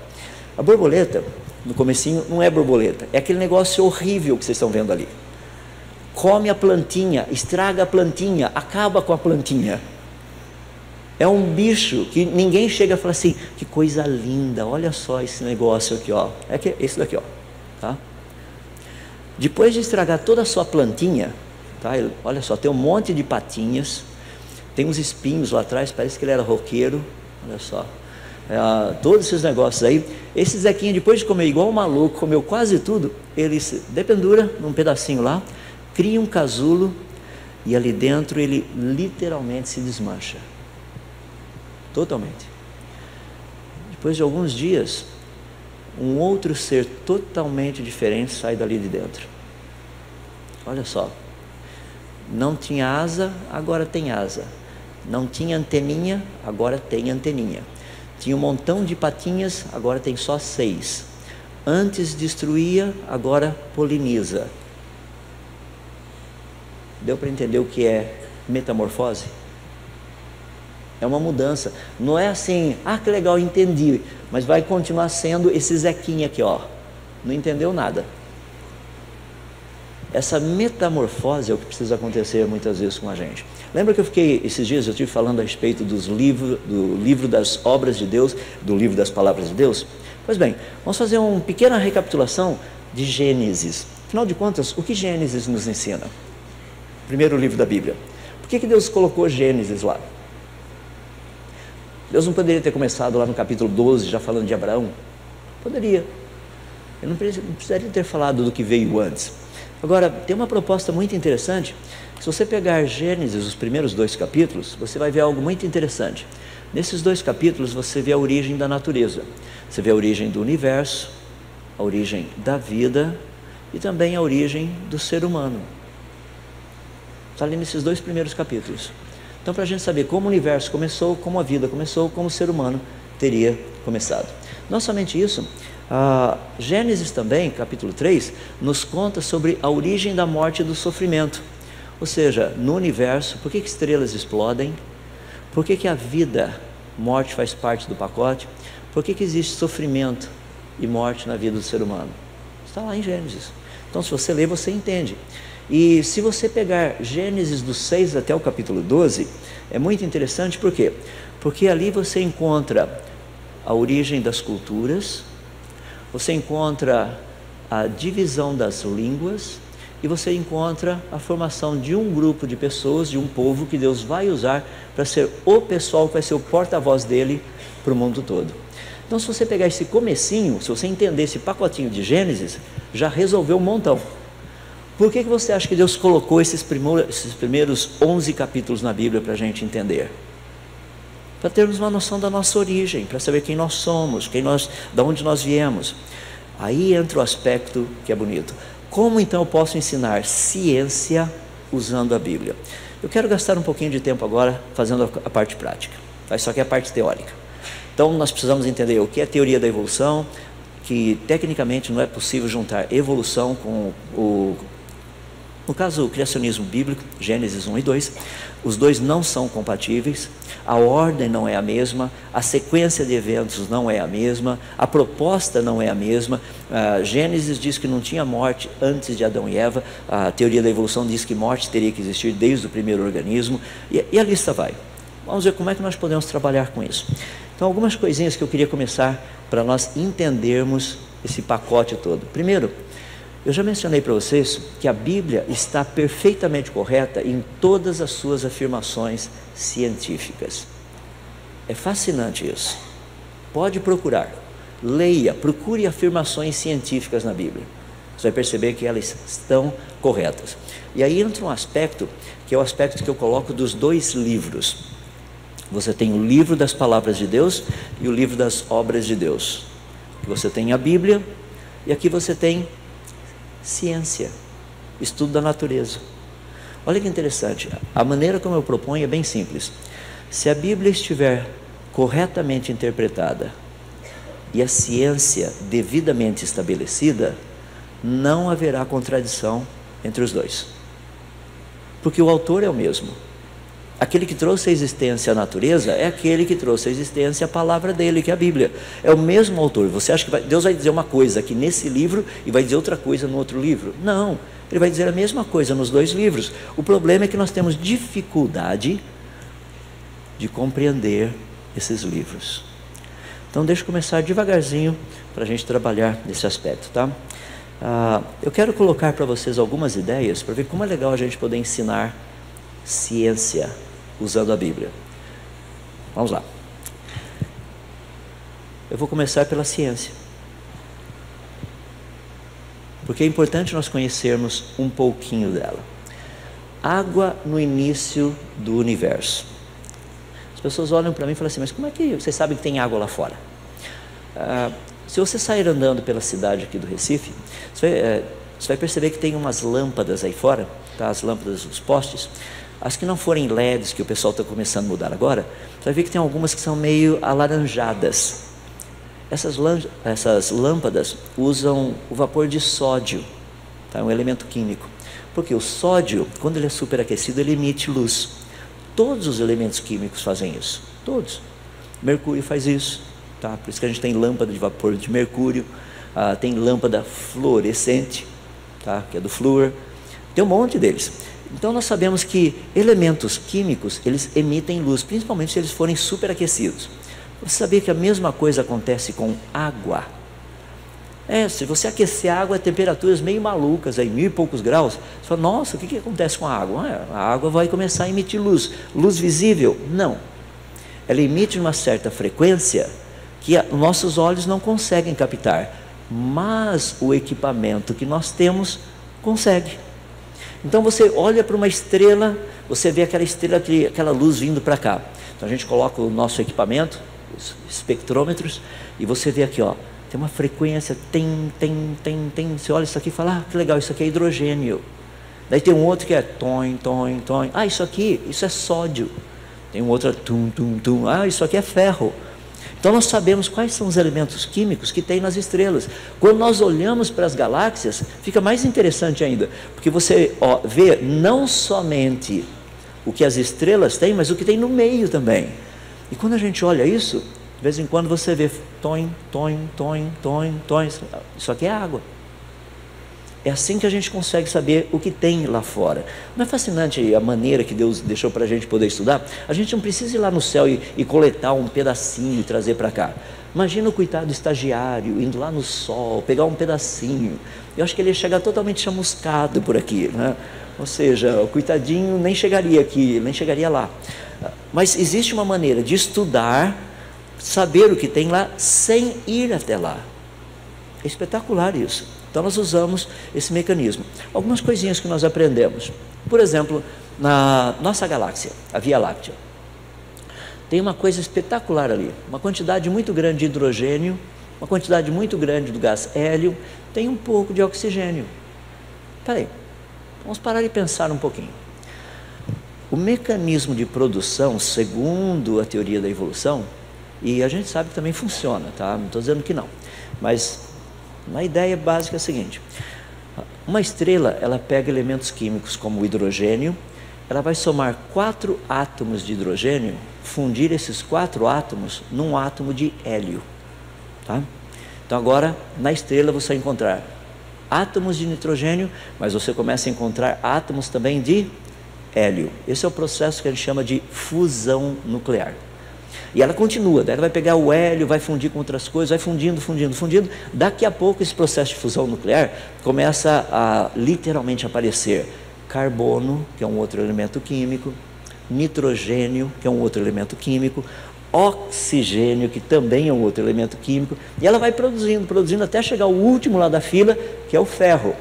A borboleta, no comecinho, não é borboleta, é aquele negócio horrível que vocês estão vendo ali. Come a plantinha, estraga a plantinha, acaba com a plantinha. É um bicho que ninguém chega a falar assim: que coisa linda, olha só esse negócio aqui, ó. É esse daqui, ó, tá? Depois de estragar toda a sua plantinha, tá? Olha só, tem um monte de patinhas, tem uns espinhos lá atrás, parece que ele era roqueiro, olha só. Todos esses negócios aí, esse Zequinha, depois de comer igual um maluco, comeu quase tudo, ele se dependura num pedacinho lá, cria um casulo e ali dentro ele literalmente se desmancha, totalmente. Depois de alguns dias, um outro ser totalmente diferente sai dali de dentro. Olha só, não tinha asa, agora tem asa. Não tinha anteninha, agora tem anteninha. Tinha um montão de patinhas, agora tem só 6. Antes destruía, agora poliniza. Deu para entender o que é metamorfose? É uma mudança. Não é assim: ah, que legal, entendi. Mas vai continuar sendo esse Zequinha aqui, ó. Não entendeu nada. Essa metamorfose é o que precisa acontecer muitas vezes com a gente. Lembra que esses dias eu estive falando a respeito do livro das obras de Deus, do livro das palavras de Deus? Pois bem, vamos fazer uma pequena recapitulação de Gênesis. Afinal de contas, o que Gênesis nos ensina? Primeiro livro da Bíblia. Por que Deus colocou Gênesis lá? Deus não poderia ter começado lá no capítulo 12, já falando de Abraão? Poderia. Ele não precisaria ter falado do que veio antes. Agora, tem uma proposta muito interessante. Se você pegar Gênesis, os primeiros 2 capítulos, você vai ver algo muito interessante. Nesses 2 capítulos você vê a origem da natureza. Você vê a origem do universo, a origem da vida e também a origem do ser humano. Está ali nesses 2 primeiros capítulos. Então, para a gente saber como o universo começou, como a vida começou, como o ser humano teria começado. Não somente isso, Gênesis também, capítulo 3, nos conta sobre a origem da morte e do sofrimento. Ou seja, no universo, por que estrelas explodem? Por que a vida, morte faz parte do pacote? Por que existe sofrimento e morte na vida do ser humano? Está lá em Gênesis. Então, se você ler, você entende. E se você pegar Gênesis do 6 até o capítulo 12, é muito interessante. Por quê? Porque ali você encontra a origem das culturas, você encontra a divisão das línguas, e você encontra a formação de um grupo de pessoas, de um povo que Deus vai usar para ser o pessoal que vai ser o porta-voz dele para o mundo todo. Então, se você pegar esse comecinho, se você entender esse pacotinho de Gênesis, já resolveu um montão. Por que você acha que Deus colocou esses primeiros 11 capítulos na Bíblia para a gente entender? Para termos uma noção da nossa origem, para saber quem nós somos, de onde nós viemos. Aí entra o aspecto que é bonito. Como então eu posso ensinar ciência usando a Bíblia? Eu quero gastar um pouquinho de tempo agora fazendo a parte prática. Isso aqui é a parte teórica. Então nós precisamos entender o que é teoria da evolução, que tecnicamente não é possível juntar evolução com no caso, o criacionismo bíblico, Gênesis 1 e 2, os dois não são compatíveis, a ordem não é a mesma, a sequência de eventos não é a mesma, a proposta não é a mesma. Gênesis diz que não tinha morte antes de Adão e Eva, a teoria da evolução diz que morte teria que existir desde o primeiro organismo, e a lista vai. Vamos ver como é que nós podemos trabalhar com isso. Então, algumas coisinhas que eu queria começar para nós entendermos esse pacote todo. Primeiro, eu já mencionei para vocês que a Bíblia está perfeitamente correta em todas as suas afirmações científicas. É fascinante isso. Pode procurar, leia, procure afirmações científicas na Bíblia. Você vai perceber que elas estão corretas. E aí entra um aspecto, que é o aspecto que eu coloco dos dois livros. Você tem o livro das palavras de Deus e o livro das obras de Deus. Você tem a Bíblia e aqui você tem ciência, estudo da natureza. Olha que interessante, a maneira como eu proponho é bem simples. Se a Bíblia estiver corretamente interpretada e a ciência devidamente estabelecida, não haverá contradição entre os dois, porque o autor é o mesmo. Aquele que trouxe a existência à natureza é aquele que trouxe a existência à palavra dele, que é a Bíblia. É o mesmo autor. Você acha que Deus vai dizer uma coisa aqui nesse livro e vai dizer outra coisa no outro livro? Não, ele vai dizer a mesma coisa nos dois livros. O problema é que nós temos dificuldade de compreender esses livros. Então deixa eu começar devagarzinho para a gente trabalhar nesse aspecto, tá? Eu quero colocar para vocês algumas ideias para ver como é legal a gente poder ensinar ciência usando a Bíblia. Vamos lá. Eu vou começar pela ciência, porque é importante nós conhecermos um pouquinho dela. Água no início do universo. As pessoas olham para mim e falam assim, mas como é que vocês sabem que tem água lá fora? Se você sair andando pela cidade aqui do Recife, você vai perceber que tem umas lâmpadas aí fora, tá? As lâmpadas dos postes. As que não forem LEDs, que o pessoal está começando a mudar agora, você vai ver que tem algumas que são meio alaranjadas. Essas lâmpadas usam o vapor de sódio, tá? Um elemento químico. Porque o sódio, quando ele é superaquecido, ele emite luz. Todos os elementos químicos fazem isso, todos. Mercúrio faz isso, tá? Por isso que a gente tem lâmpada de vapor de mercúrio, tem lâmpada fluorescente, tá? Que é do flúor, tem um monte deles. Então nós sabemos que elementos químicos, eles emitem luz, principalmente se eles forem superaquecidos. Você sabia que a mesma coisa acontece com água? Se você aquecer a água a temperaturas meio malucas, aí 1000 e poucos graus, você fala, nossa, o que acontece com a água? A água vai começar a emitir luz. Luz visível? Não. Ela emite uma certa frequência que nossos olhos não conseguem captar, mas o equipamento que nós temos consegue. Então você olha para uma estrela, você vê aquela estrela, aquela luz vindo para cá. Então a gente coloca o nosso equipamento, os espectrômetros, e você vê aqui, ó, tem uma frequência, tem. Você olha isso aqui e fala, que legal, isso aqui é hidrogênio. Daí tem um outro que é tom. Isso é sódio. Tem um outro, tum. Isso aqui é ferro. Então nós sabemos quais são os elementos químicos que tem nas estrelas. Quando nós olhamos para as galáxias, fica mais interessante ainda, porque você vê não somente o que as estrelas têm, mas o que tem no meio também. E quando a gente olha isso, de vez em quando você vê tom. Isso aqui é água. É assim que a gente consegue saber o que tem lá fora. Não é fascinante a maneira que Deus deixou para a gente poder estudar? A gente não precisa ir lá no céu e coletar um pedacinho e trazer para cá. Imagina o coitado estagiário indo lá no sol, pegar um pedacinho. Eu acho que ele ia chegar totalmente chamuscado por aqui, né? Ou seja, o coitadinho nem chegaria aqui, nem chegaria lá. Mas existe uma maneira de estudar, saber o que tem lá, sem ir até lá. É espetacular isso. Então nós usamos esse mecanismo. Algumas coisinhas que nós aprendemos. Por exemplo, na nossa galáxia, a Via Láctea, tem uma coisa espetacular ali, uma quantidade muito grande de hidrogênio, uma quantidade muito grande do gás hélio, tem um pouco de oxigênio. Espera aí, vamos parar e pensar um pouquinho. O mecanismo de produção, segundo a teoria da evolução, e a gente sabe que também funciona, tá? Não estou dizendo que não, mas uma ideia básica é a seguinte: uma estrela, ela pega elementos químicos como o hidrogênio, ela vai somar 4 átomos de hidrogênio, fundir esses 4 átomos num átomo de hélio, tá? Então agora, na estrela você vai encontrar átomos de nitrogênio, mas você começa a encontrar átomos também de hélio. Esse é o processo que a gente chama de fusão nuclear. E ela continua, daí ela vai pegar o hélio, vai fundir com outras coisas, vai fundindo, fundindo, fundindo. Daqui a pouco esse processo de fusão nuclear começa a literalmente aparecer carbono, que é um outro elemento químico, nitrogênio, que é um outro elemento químico, oxigênio, que também é um outro elemento químico, e ela vai produzindo, produzindo, até chegar ao último lá da fila, que é o ferro.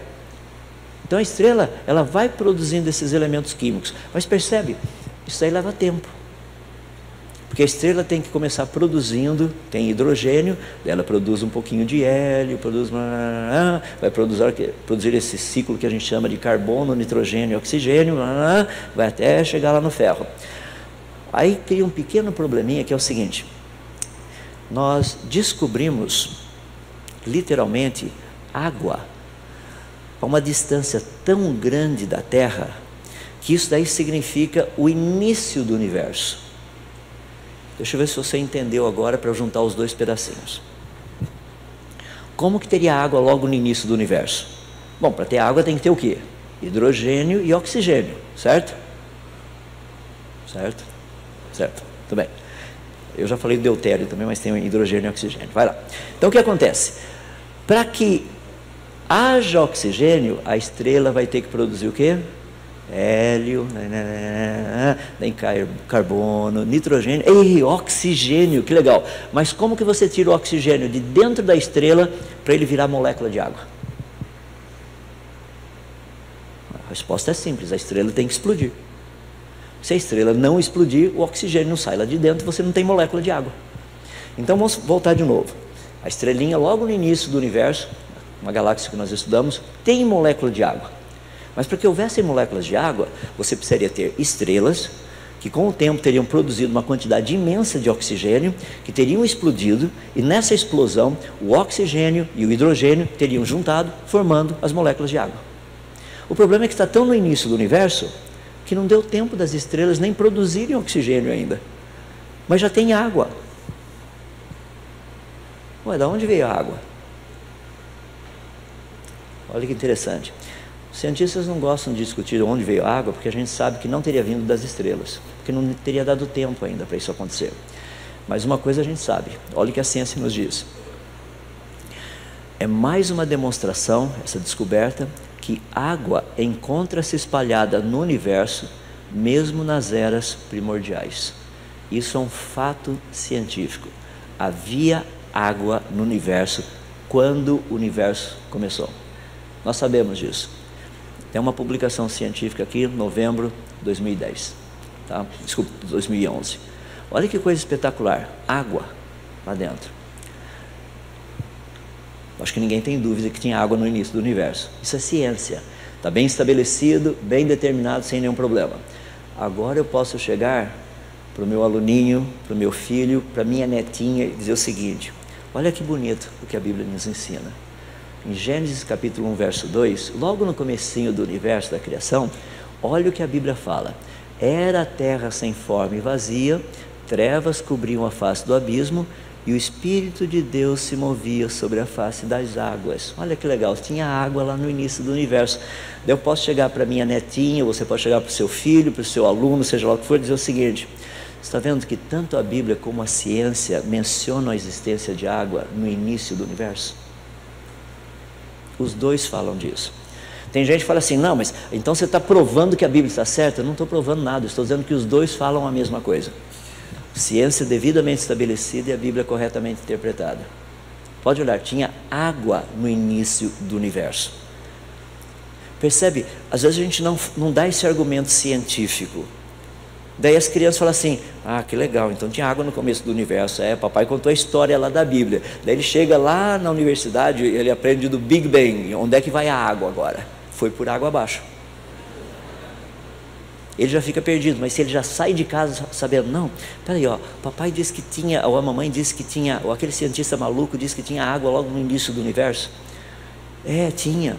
Então a estrela, ela vai produzindo esses elementos químicos, mas percebe, isso aí leva tempo, porque a estrela tem que começar produzindo, tem hidrogênio, ela produz um pouquinho de hélio, vai produzir esse ciclo que a gente chama de carbono, nitrogênio e oxigênio, vai até chegar lá no ferro. Aí cria um pequeno probleminha, que é o seguinte: nós descobrimos literalmente água a uma distância tão grande da Terra, que isso daí significa o início do universo. Deixa eu ver se você entendeu agora, para juntar os dois pedacinhos. Como que teria água logo no início do universo? Bom, para ter água tem que ter o quê? Hidrogênio e oxigênio, certo? Certo? Certo, tudo bem. Eu já falei do deutério também, mas tem hidrogênio e oxigênio. Vai lá. Então o que acontece? Para que haja oxigênio, a estrela vai ter que produzir o quê? Hélio, tem carbono, nitrogênio e oxigênio. Que legal. Mas como que você tira o oxigênio de dentro da estrela para ele virar molécula de água? A resposta é simples: a estrela tem que explodir. Se a estrela não explodir, o oxigênio não sai lá de dentro, você não tem molécula de água. Então vamos voltar de novo. A estrelinha, logo no início do universo, uma galáxia que nós estudamos, tem molécula de água. Mas para que houvessem moléculas de água, você precisaria ter estrelas que com o tempo teriam produzido uma quantidade imensa de oxigênio, que teriam explodido, e nessa explosão o oxigênio e o hidrogênio teriam juntado, formando as moléculas de água. O problema é que está tão no início do universo que não deu tempo das estrelas nem produzirem oxigênio ainda, mas já tem água. Ué, da onde veio a água? Olha que interessante. Os cientistas não gostam de discutir onde veio a água, porque a gente sabe que não teria vindo das estrelas, porque não teria dado tempo ainda para isso acontecer. Mas uma coisa a gente sabe, olha o que a ciência nos diz. É mais uma demonstração, essa descoberta, que água encontra-se espalhada no universo, mesmo nas eras primordiais. Isso é um fato científico. Havia água no universo quando o universo começou. Nós sabemos disso. Tem uma publicação científica aqui, novembro de 2010, tá? Desculpa, 2011. Olha que coisa espetacular, água lá dentro. Acho que ninguém tem dúvida que tinha água no início do universo. Isso é ciência, está bem estabelecido, bem determinado, sem nenhum problema. Agora eu posso chegar para o meu aluninho, para o meu filho, para a minha netinha e dizer o seguinte: olha que bonito o que a Bíblia nos ensina. Em Gênesis capítulo 1, verso 2, logo no comecinho do universo, da criação, olha o que a Bíblia fala: era a terra sem forma e vazia, trevas cobriam a face do abismo, e o Espírito de Deus se movia sobre a face das águas. Olha que legal, tinha água lá no início do universo. Daí eu posso chegar para minha netinha, você pode chegar para o seu filho, para o seu aluno, seja lá o que for, e dizer o seguinte: você está vendo que tanto a Bíblia como a ciência mencionam a existência de água no início do universo? Os dois falam disso. Tem gente que fala assim: não, mas então você está provando que a Bíblia está certa? Eu não estou provando nada, estou dizendo que os dois falam a mesma coisa. Ciência devidamente estabelecida e a Bíblia corretamente interpretada. Pode olhar, tinha água no início do universo. Percebe? Às vezes a gente não dá esse argumento científico. Daí as crianças falam assim, ah, que legal, então tinha água no começo do universo. Papai contou a história lá da Bíblia. Daí ele chega lá na universidade, ele aprende do Big Bang. Onde é que vai a água agora? Foi por água abaixo. Ele já fica perdido, mas se ele já sai de casa sabendo, não, peraí, ó, papai disse que tinha, ou a mamãe disse que tinha, ou aquele cientista maluco disse que tinha água logo no início do universo. Tinha,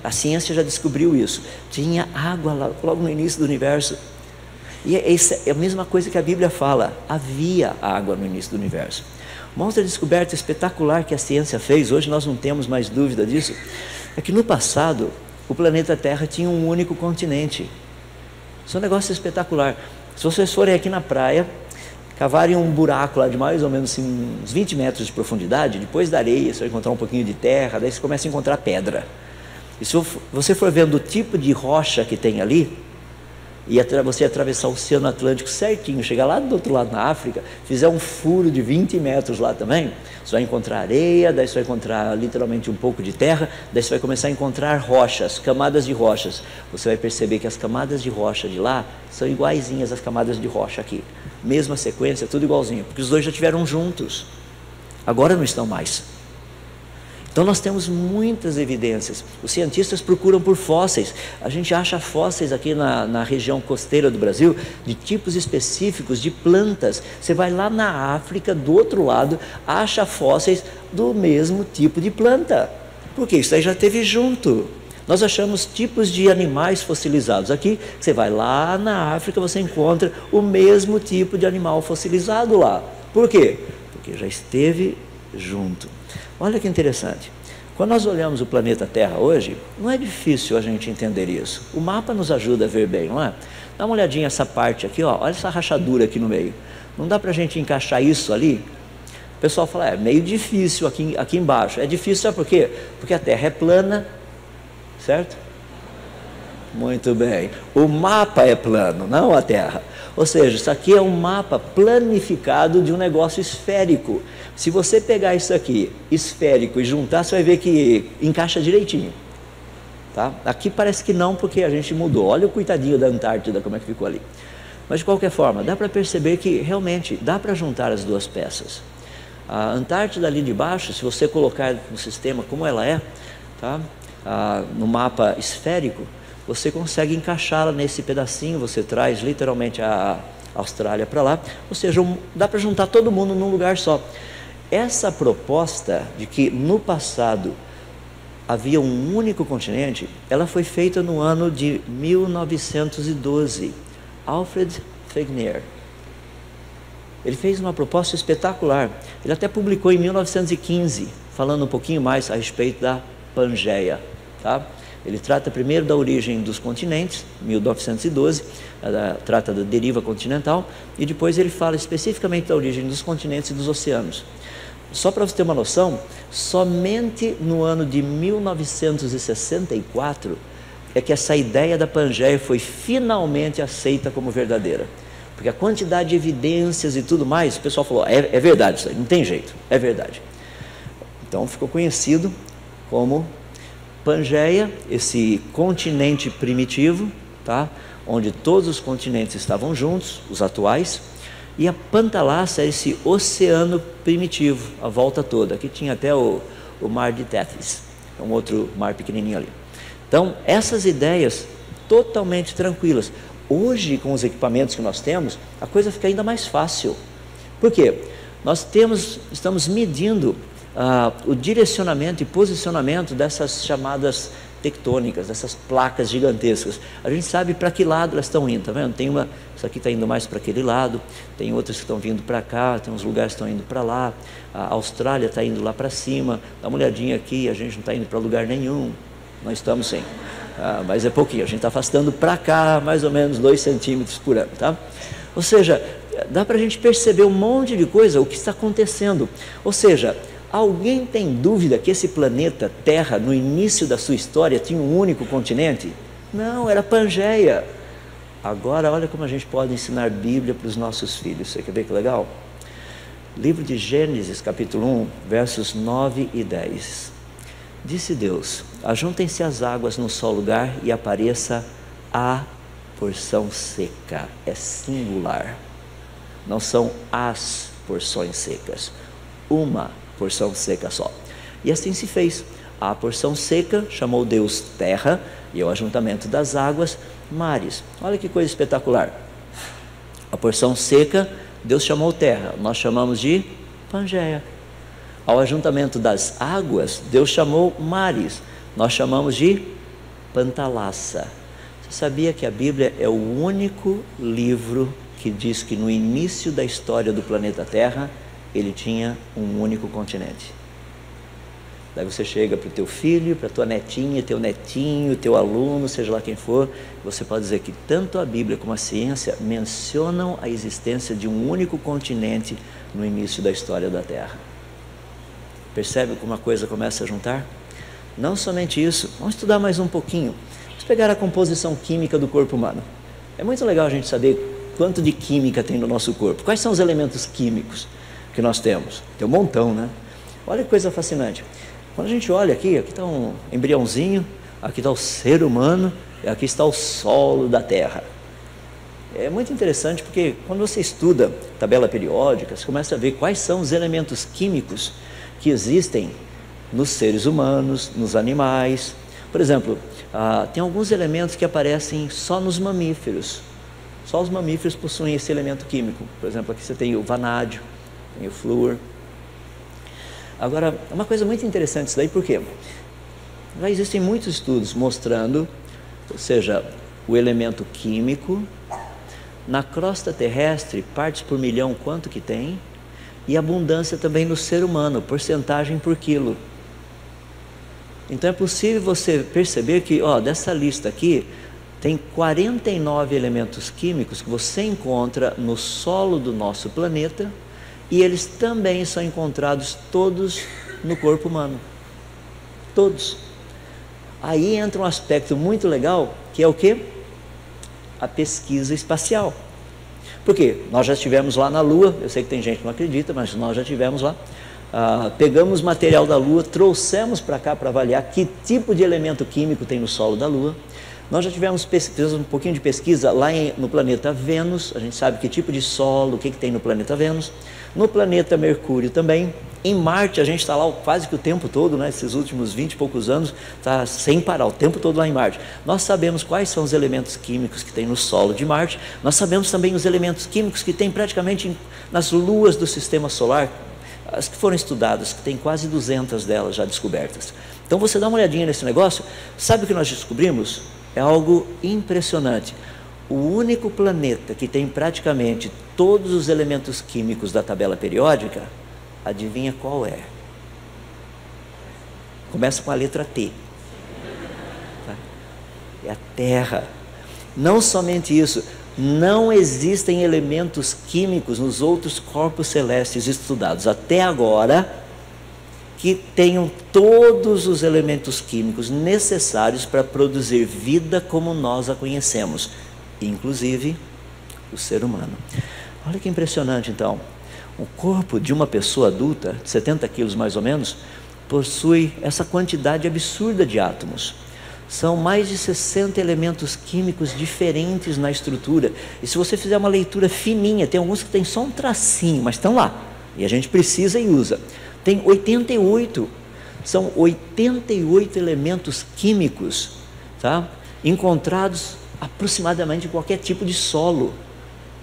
a ciência já descobriu isso, tinha água logo no início do universo. E é a mesma coisa que a Bíblia fala, havia água no início do universo. Uma outra descoberta espetacular que a ciência fez, hoje nós não temos mais dúvida disso, é que no passado o planeta Terra tinha um único continente. Isso é um negócio espetacular. Se vocês forem aqui na praia, cavarem um buraco lá de mais ou menos assim, uns 20 metros de profundidade, depois da areia você vai encontrar um pouquinho de terra, daí você começa a encontrar pedra. E se você for vendo o tipo de rocha que tem ali, e você atravessar o Oceano Atlântico certinho, chegar lá do outro lado na África, fizer um furo de 20 metros lá também, você vai encontrar areia, daí você vai encontrar literalmente um pouco de terra, daí você vai começar a encontrar rochas, camadas de rochas. Você vai perceber que as camadas de rocha de lá são iguaizinhas às camadas de rocha aqui. Mesma sequência, tudo igualzinho, porque os dois já estiveram juntos. Agora não estão mais. Então nós temos muitas evidências. Os cientistas procuram por fósseis. A gente acha fósseis aqui na região costeira do Brasil, de tipos específicos de plantas. Você vai lá na África, do outro lado, acha fósseis do mesmo tipo de planta. Porque isso aí já teve junto. Nós achamos tipos de animais fossilizados. Aqui, você vai lá na África, você encontra o mesmo tipo de animal fossilizado lá. Por quê? Porque já esteve junto. Olha que interessante, quando nós olhamos o planeta Terra hoje, não é difícil a gente entender isso. O mapa nos ajuda a ver bem, não é? Dá uma olhadinha essa parte aqui, ó, olha essa rachadura aqui no meio. Não dá para a gente encaixar isso ali? O pessoal fala, é meio difícil aqui embaixo. É difícil, sabe por quê? Porque a Terra é plana, certo? Muito bem. O mapa é plano, não a Terra. Ou seja, isso aqui é um mapa planificado de um negócio esférico. Se você pegar isso aqui, esférico, e juntar, você vai ver que encaixa direitinho. Tá? Aqui parece que não, porque a gente mudou. Olha o coitadinho da Antártida, como é que ficou ali. Mas de qualquer forma, dá para perceber que realmente dá para juntar as duas peças. A Antártida ali de baixo, se você colocar no sistema como ela é, tá? No mapa esférico, você consegue encaixá-la nesse pedacinho, você traz literalmente a Austrália para lá, ou seja, dá para juntar todo mundo num lugar só. Essa proposta de que no passado havia um único continente, ela foi feita no ano de 1912. Alfred Wegener. Ele fez uma proposta espetacular. Ele até publicou em 1915, falando um pouquinho mais a respeito da Pangeia. Tá? Ele trata primeiro da origem dos continentes, 1912, trata da deriva continental, e depois ele fala especificamente da origem dos continentes e dos oceanos. Só para você ter uma noção, somente no ano de 1964 é que essa ideia da Pangeia foi finalmente aceita como verdadeira. Porque a quantidade de evidências e tudo mais, o pessoal falou, é verdade isso aí, não tem jeito, é verdade. Então ficou conhecido como Pangeia, esse continente primitivo, tá? Onde todos os continentes estavam juntos, os atuais, e a Pantalácia é esse oceano primitivo, a volta toda. Aqui tinha até o mar de Tethys, um outro mar pequenininho ali. Então, essas ideias totalmente tranquilas. Hoje, com os equipamentos que nós temos, a coisa fica ainda mais fácil. Por quê? Nós estamos medindo o direcionamento e posicionamento dessas chamadas tectônicas, dessas placas gigantescas. A gente sabe para que lado elas estão indo, tá vendo? Isso aqui está indo mais para aquele lado, tem outras que estão vindo para cá, tem uns lugares que estão indo para lá, a Austrália está indo lá para cima, dá uma olhadinha aqui, a gente não está indo para lugar nenhum, nós estamos sim, mas é pouquinho, a gente está afastando para cá mais ou menos 2 centímetros por ano, tá? Ou seja, dá para a gente perceber um monte de coisa, o que está acontecendo, ou seja, alguém tem dúvida que esse planeta Terra, no início da sua história, tinha um único continente? Não, era Pangeia. Agora, olha como a gente pode ensinar Bíblia para os nossos filhos. Você quer ver que legal? Livro de Gênesis, capítulo 1, versos 9 e 10. Disse Deus: ajuntem-se as águas num só lugar e apareça a porção seca. É singular. Não são as porções secas. Uma porção seca só. E assim se fez. A porção seca chamou Deus terra e o ajuntamento das águas mares. Olha que coisa espetacular. A porção seca Deus chamou terra, nós chamamos de Pangeia. Ao ajuntamento das águas, Deus chamou mares, nós chamamos de Pantalassa. Você sabia que a Bíblia é o único livro que diz que no início da história do planeta Terra, ele tinha um único continente? Daí você chega para o teu filho, para a tua netinha, teu netinho, teu aluno, seja lá quem for, você pode dizer que tanto a Bíblia como a ciência mencionam a existência de um único continente no início da história da Terra. Percebe como a coisa começa a juntar? Não somente isso, vamos estudar mais um pouquinho. Vamos pegar a composição química do corpo humano. É muito legal a gente saber quanto de química tem no nosso corpo. Quais são os elementos químicos que nós temos? Tem um montão, né? Olha que coisa fascinante. Quando a gente olha aqui está um embriãozinho, aqui está o ser humano, e aqui está o solo da Terra. É muito interessante porque quando você estuda tabela periódica, você começa a ver quais são os elementos químicos que existem nos seres humanos, nos animais. Por exemplo, tem alguns elementos que aparecem só nos mamíferos. Só os mamíferos possuem esse elemento químico. Por exemplo, aqui você tem o vanádio, tem o flúor. Agora, é uma coisa muito interessante isso daí, porque já existem muitos estudos mostrando, ou seja, o elemento químico, na crosta terrestre, partes por milhão, quanto que tem, e abundância também no ser humano, porcentagem por quilo. Então é possível você perceber que, dessa lista aqui, tem 49 elementos químicos que você encontra no solo do nosso planeta, e eles também são encontrados todos no corpo humano. Todos. Aí entra um aspecto muito legal, que é o quê? A pesquisa espacial. Porque nós já estivemos lá na Lua, eu sei que tem gente que não acredita, mas nós já estivemos lá. Pegamos material da Lua, trouxemos para cá para avaliar que tipo de elemento químico tem no solo da Lua. Nós já fizemos um pouquinho de pesquisa lá no planeta Vênus, a gente sabe que tipo de solo, o que tem no planeta Vênus. No planeta Mercúrio também. Em Marte, a gente está lá quase que o tempo todo, né? Esses últimos 20 e poucos anos, está sem parar, o tempo todo lá em Marte. Nós sabemos quais são os elementos químicos que tem no solo de Marte, nós sabemos também os elementos químicos que tem praticamente nas luas do sistema solar, as que foram estudadas, que tem quase 200 delas já descobertas. Então você dá uma olhadinha nesse negócio, sabe o que nós descobrimos? É algo impressionante. O único planeta que tem praticamente todos os elementos químicos da tabela periódica, adivinha qual é? Começa com a letra T. É a Terra. Não somente isso, não existem elementos químicos nos outros corpos celestes estudados até agora que tenham todos os elementos químicos necessários para produzir vida como nós a conhecemos, inclusive o ser humano. Olha que impressionante então. O corpo de uma pessoa adulta, de 70 quilos mais ou menos, possui essa quantidade absurda de átomos. São mais de 60 elementos químicos diferentes na estrutura. E se você fizer uma leitura fininha, tem alguns que tem só um tracinho, mas estão lá. E a gente precisa e usa. Tem 88. São 88 elementos químicos, tá? Encontrados aproximadamente em qualquer tipo de solo.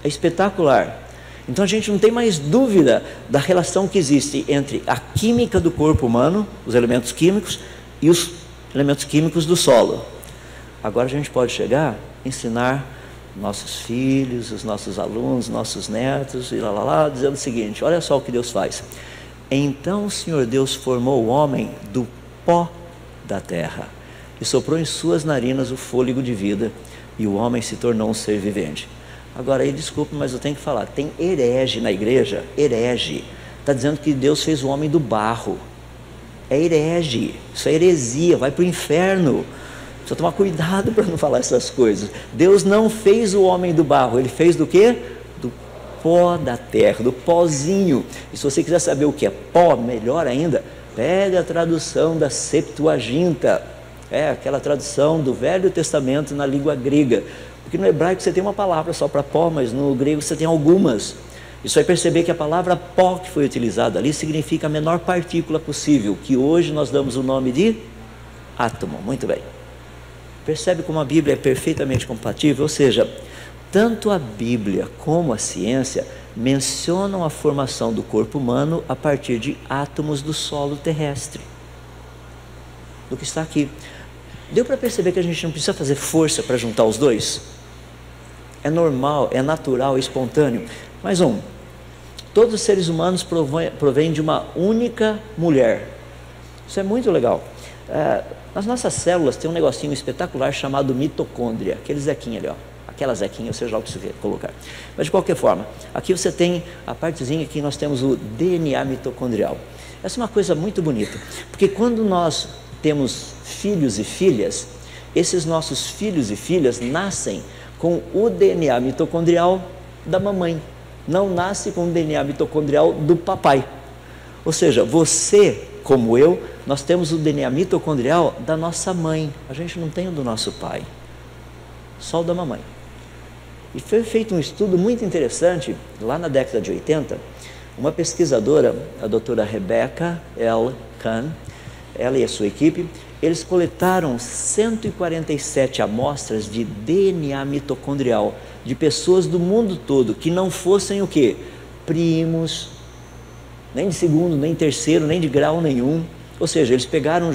É espetacular. Então a gente não tem mais dúvida da relação que existe entre a química do corpo humano, os elementos químicos, e os elementos químicos do solo. Agora a gente pode chegar a ensinar nossos filhos, os nossos alunos, nossos netos, e dizendo o seguinte: olha só o que Deus faz. Então o Senhor Deus formou o homem do pó da terra e soprou em suas narinas o fôlego de vida, e o homem se tornou um ser vivente. Agora aí, desculpe, mas eu tenho que falar, tem herege na igreja, herege, está dizendo que Deus fez o homem do barro. É herege, isso é heresia, vai para o inferno. Precisa tomar cuidado para não falar essas coisas. Deus não fez o homem do barro, ele fez do quê? Do pó da terra, do pozinho. E se você quiser saber o que é pó, melhor ainda, pega a tradução da Septuaginta, aquela tradução do Velho Testamento na língua grega, porque no hebraico você tem uma palavra só para pó, mas no grego você tem algumas. E você vai perceber que a palavra pó que foi utilizada ali significa a menor partícula possível, que hoje nós damos o nome de átomo. Muito bem. Percebe como a Bíblia é perfeitamente compatível? Ou seja, tanto a Bíblia como a ciência mencionam a formação do corpo humano a partir de átomos do solo terrestre, do que está aqui. Deu para perceber que a gente não precisa fazer força para juntar os dois? É normal, é natural, é espontâneo. Mais um, todos os seres humanos provêm de uma única mulher. Isso é muito legal. Nas nossas células tem um negocinho espetacular chamado mitocôndria, aquele zequinho ali, ó. Aquela zequinha, seja lá o que você quer colocar. Mas de qualquer forma, aqui você tem a partezinha que nós temos o DNA mitocondrial. Essa é uma coisa muito bonita, porque quando nós temos filhos e filhas, esses nossos filhos e filhas nascem com o DNA mitocondrial da mamãe, não nasce com o DNA mitocondrial do papai. Ou seja, você, como eu, nós temos o DNA mitocondrial da nossa mãe, a gente não tem o do nosso pai, só o da mamãe. E foi feito um estudo muito interessante, lá na década de 80, uma pesquisadora, a doutora Rebecca L. Kahn, ela e a sua equipe, eles coletaram 147 amostras de DNA mitocondrial de pessoas do mundo todo que não fossem o quê? Primos, nem de segundo, nem terceiro, nem de grau nenhum. Ou seja, eles pegaram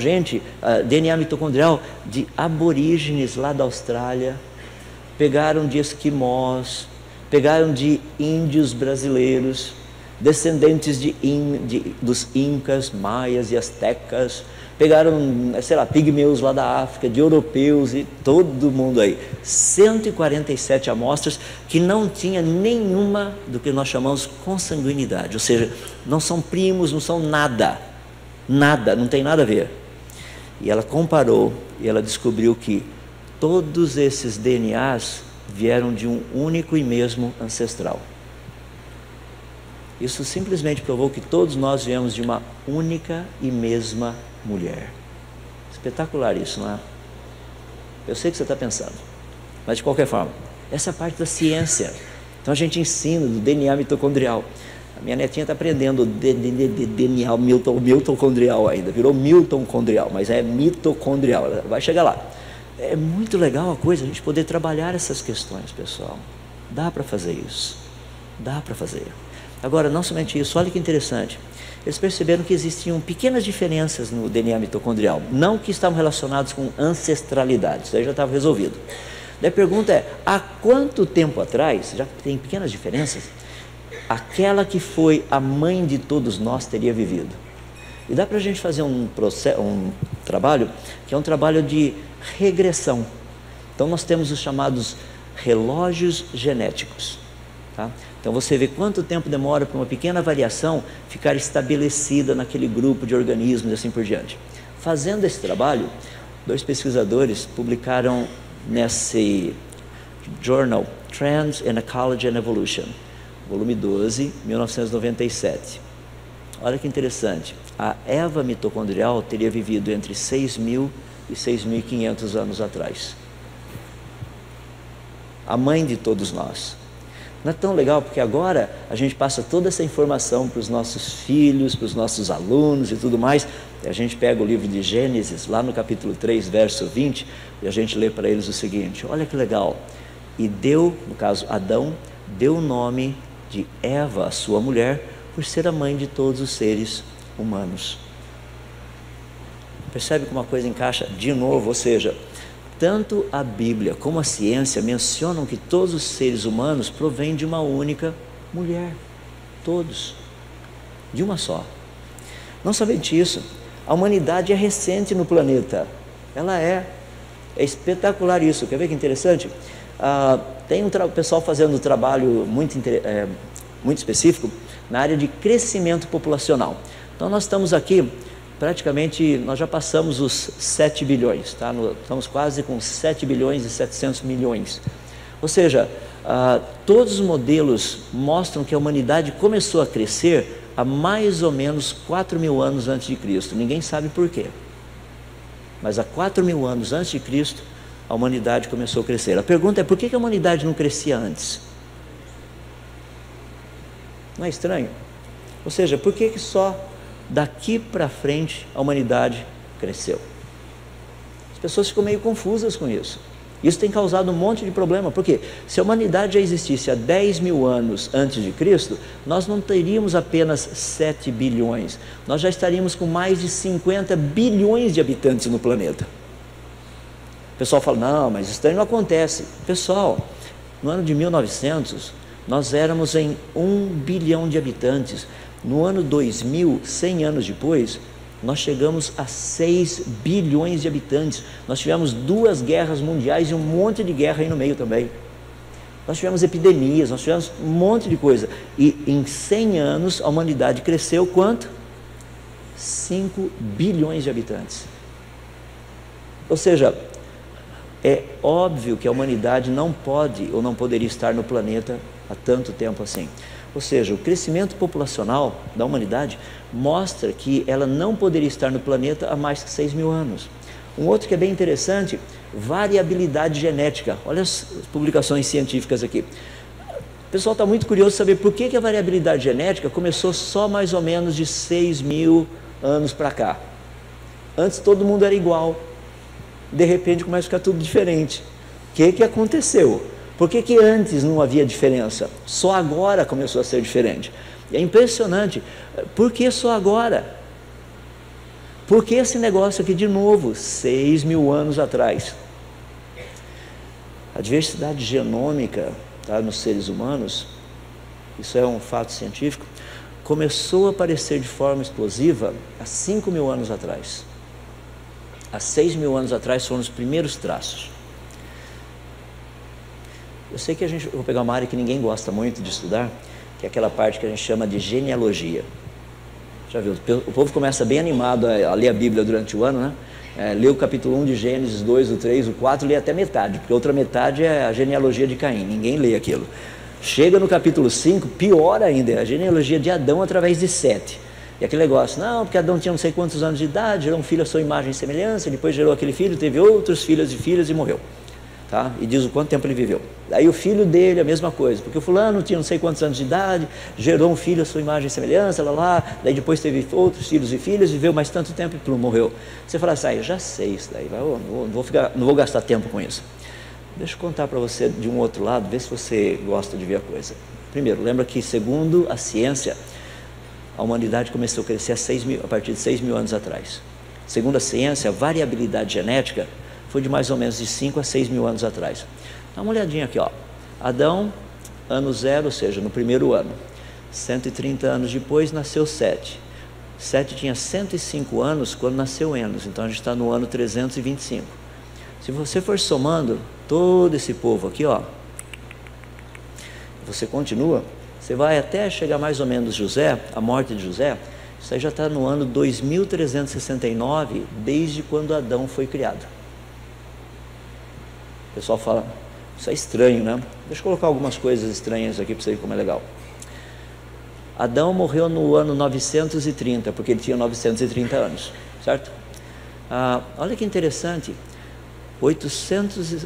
DNA mitocondrial de aborígenes lá da Austrália, pegaram de esquimós, pegaram de índios brasileiros, descendentes dos incas, maias e astecas, pegaram, sei lá, pigmeus lá da África, de europeus e todo mundo aí. 147 amostras que não tinha nenhuma do que nós chamamos consanguinidade, ou seja, não são primos, não são nada, não tem nada a ver. E ela comparou e ela descobriu que todos esses DNAs vieram de um único e mesmo ancestral. Isso simplesmente provou que todos nós viemos de uma única e mesma mulher. Espetacular isso, não é? Eu sei o que você está pensando, mas de qualquer forma, essa é a parte da ciência. Então a gente ensina do DNA mitocondrial. A minha netinha está aprendendo DNA mitocondrial ainda, virou mitocondrial, mas é mitocondrial, ela vai chegar lá. É muito legal a coisa, a gente poder trabalhar essas questões, pessoal. Dá para fazer isso, dá para fazer. Agora, não somente isso, olha que interessante. Eles perceberam que existiam pequenas diferenças no DNA mitocondrial, não que estavam relacionados com ancestralidade, isso aí já estava resolvido. Daí a pergunta é, há quanto tempo atrás, já que tem pequenas diferenças, aquela que foi a mãe de todos nós teria vivido? E dá para a gente fazer um trabalho, que é um trabalho de regressão. Então nós temos os chamados relógios genéticos, tá? Então você vê quanto tempo demora para uma pequena variação ficar estabelecida naquele grupo de organismos e assim por diante. Fazendo esse trabalho, 2 pesquisadores publicaram nesse Journal Trends in Ecology and Evolution, volume 12, 1997. Olha que interessante, a Eva mitocondrial teria vivido entre 6.000 e 6.500 anos atrás. A mãe de todos nós. Não é tão legal porque agora a gente passa toda essa informação para os nossos filhos, para os nossos alunos e tudo mais. E a gente pega o livro de Gênesis, lá no capítulo 3, verso 20, e a gente lê para eles o seguinte, olha que legal. E deu, no caso Adão, deu o nome de Eva, a sua mulher, por ser a mãe de todos os seres humanos. Percebe como a coisa encaixa de novo? Ou seja, tanto a Bíblia como a ciência mencionam que todos os seres humanos provêm de uma única mulher. Todos. De uma só. Não somente isso, a humanidade é recente no planeta. Ela é espetacular isso. Quer ver que interessante? Tem um pessoal fazendo um trabalho muito específico na área de crescimento populacional. Então nós estamos aqui, praticamente, nós já passamos os 7 bilhões, tá? Estamos quase com 7 bilhões e 700 milhões. Ou seja, Todos os modelos mostram que a humanidade começou a crescer há mais ou menos 4.000 anos antes de Cristo. Ninguém sabe por quê. Mas há 4.000 anos antes de Cristo, a humanidade começou a crescer. A pergunta é, por que a humanidade não crescia antes? Não é estranho? Ou seja, por que só daqui para frente a humanidade cresceu? As pessoas ficam meio confusas com isso. Isso tem causado um monte de problema, porque se a humanidade já existisse há 10.000 anos antes de Cristo, nós não teríamos apenas 7 bilhões, nós já estaríamos com mais de 50 bilhões de habitantes no planeta. O pessoal fala, não, mas isso daí não acontece. Pessoal, no ano de 1900, nós éramos em 1 bilhão de habitantes. No ano 2000, 100 anos depois, nós chegamos a 6 bilhões de habitantes. Nós tivemos 2 guerras mundiais e um monte de guerra aí no meio também. Nós tivemos epidemias, nós tivemos um monte de coisa. E em 100 anos a humanidade cresceu quanto? 5 bilhões de habitantes. Ou seja, é óbvio que a humanidade não pode ou não poderia estar no planeta há tanto tempo assim. Ou seja, o crescimento populacional da humanidade mostra que ela não poderia estar no planeta há mais que 6.000 anos. Um outro que é bem interessante, variabilidade genética. Olha as publicações científicas aqui. O pessoal está muito curioso de saber por que a variabilidade genética começou só mais ou menos de 6.000 anos para cá. Antes todo mundo era igual. De repente começa a ficar tudo diferente. O que aconteceu? Por que antes não havia diferença? Só agora começou a ser diferente. E é impressionante. Por que só agora? Por que esse negócio aqui de novo, 6.000 anos atrás? A diversidade genômica, tá, nos seres humanos, isso é um fato científico, começou a aparecer de forma explosiva há 5.000 anos atrás. Há 6.000 anos atrás foram os primeiros traços. Eu sei que eu vou pegar uma área que ninguém gosta muito de estudar, que é aquela parte que a gente chama de genealogia. Já viu? O povo começa bem animado a ler a Bíblia durante o ano, né? Lê o capítulo 1 de Gênesis, 2, o 3, o 4, lê até metade, porque a outra metade é a genealogia de Caim, ninguém lê aquilo. Chega no capítulo 5, pior ainda, é a genealogia de Adão através de Sete. E aquele negócio, não, porque Adão tinha não sei quantos anos de idade, gerou um filho à sua imagem e semelhança, depois gerou aquele filho, teve outros filhos e filhas e morreu. Tá? E diz o quanto tempo ele viveu. Aí o filho dele, a mesma coisa, porque o fulano tinha não sei quantos anos de idade, gerou um filho à sua imagem e semelhança, daí depois teve outros filhos e filhas, viveu mais tanto tempo e morreu. Você fala assim, eu já sei isso daí, não vou gastar tempo com isso. Deixa eu contar para você de um outro lado, ver se você gosta de ver a coisa. Primeiro, lembra que segundo a ciência, a humanidade começou a crescer a partir de 6.000 anos atrás. Segundo a ciência, a variabilidade genética foi de mais ou menos de 5 a 6.000 anos atrás. Dá uma olhadinha aqui, ó. Adão, ano 0, ou seja, no primeiro ano. 130 anos depois nasceu Sete. Sete tinha 105 anos quando nasceu Enos, então a gente está no ano 325. Se você for somando todo esse povo aqui, ó, você continua, você vai até chegar mais ou menos José, a morte de José, isso aí já está no ano 2369, desde quando Adão foi criado. O pessoal fala, isso é estranho, né? Deixa eu colocar algumas coisas estranhas aqui para você ver como é legal. Adão morreu no ano 930, porque ele tinha 930 anos, certo? Olha que interessante,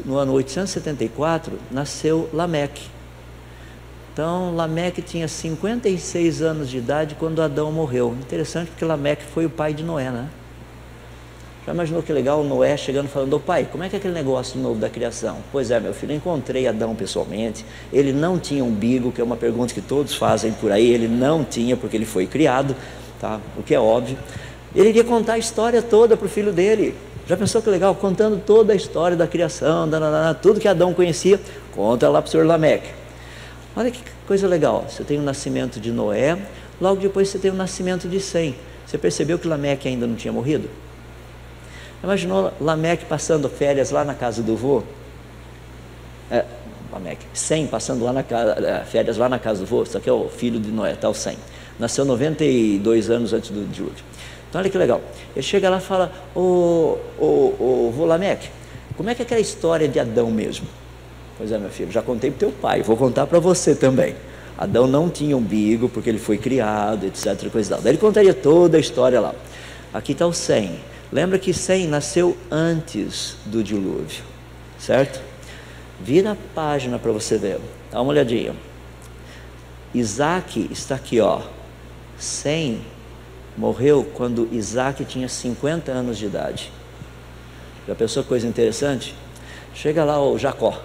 no ano 874 nasceu Lameque. Então Lameque tinha 56 anos de idade quando Adão morreu. Interessante porque Lameque foi o pai de Noé, né? Já imaginou que legal, Noé chegando falando, ô pai, como é que é aquele negócio novo da criação? Pois é, meu filho, encontrei Adão pessoalmente, ele não tinha umbigo, que é uma pergunta que todos fazem por aí, ele não tinha porque ele foi criado, tá? O que é óbvio. Ele iria contar a história toda para o filho dele. Já pensou que legal? Contando toda a história da criação, tudo que Adão conhecia, conta lá para o senhor Lameque. Olha que coisa legal, você tem o nascimento de Noé, logo depois você tem o nascimento de Sem. Você percebeu que Lameque ainda não tinha morrido? Imaginou Lameque passando férias lá na casa do vô? Sem passando lá férias lá na casa do vô. Isso aqui é o filho de Noé, tá, o Sem. Nasceu 92 anos antes do dilúvio. Então olha que legal. Ele chega lá e fala, vô Lameque, como é que é aquela história de Adão mesmo? Pois é, meu filho, já contei para o teu pai, vou contar para você também. Adão não tinha umbigo porque ele foi criado, etc. Coisa tal. Daí ele contaria toda a história lá. Aqui está o Sem. Lembra que Sem nasceu antes do dilúvio, certo? Vira a página para você ver. Dá uma olhadinha. Isaac está aqui, ó. Sem morreu quando Isaac tinha 50 anos de idade. Já pensou que coisa interessante? Chega lá o Jacó.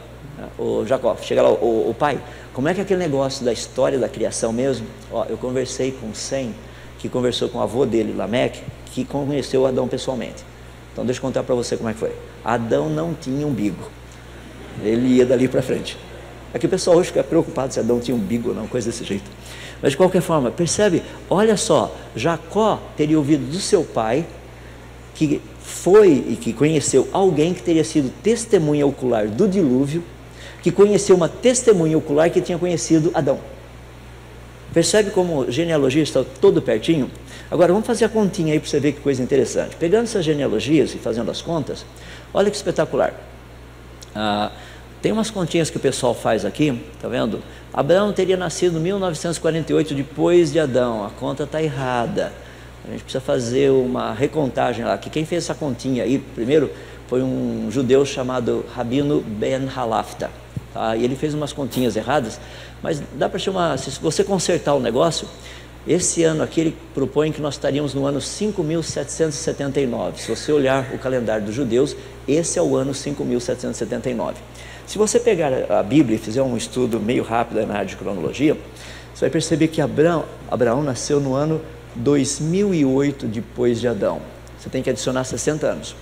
Chega lá o pai. Como é que é aquele negócio da história da criação mesmo? Ó, eu conversei com Sem, que conversou com o avô dele, Lameque, que conheceu Adão pessoalmente. Então deixa eu contar para você como é que foi. Adão não tinha umbigo. Ele ia dali para frente. Aqui o pessoal hoje fica preocupado se Adão tinha umbigo ou não, coisa desse jeito. Mas de qualquer forma, percebe? Olha só, Jacó teria ouvido do seu pai que foi e que conheceu alguém que teria sido testemunha ocular do dilúvio, que conheceu uma testemunha ocular que tinha conhecido Adão. Percebe como genealogia está todo pertinho? Agora vamos fazer a continha aí para você ver que coisa interessante. Pegando essas genealogias e fazendo as contas, olha que espetacular. Tem umas continhas que o pessoal faz aqui, tá vendo? Abraão teria nascido em 1948 depois de Adão, a conta está errada. A gente precisa fazer uma recontagem lá, que quem fez essa continha aí primeiro foi um judeu chamado Rabino Ben Halafta. Tá? E ele fez umas continhas erradas, mas dá para chamar, se você consertar o negócio, esse ano aqui ele propõe que nós estaríamos no ano 5.779. Se você olhar o calendário dos judeus, esse é o ano 5.779. Se você pegar a Bíblia e fizer um estudo meio rápido na área de cronologia, você vai perceber que Abraão nasceu no ano 2008 depois de Adão. Você tem que adicionar 60 anos.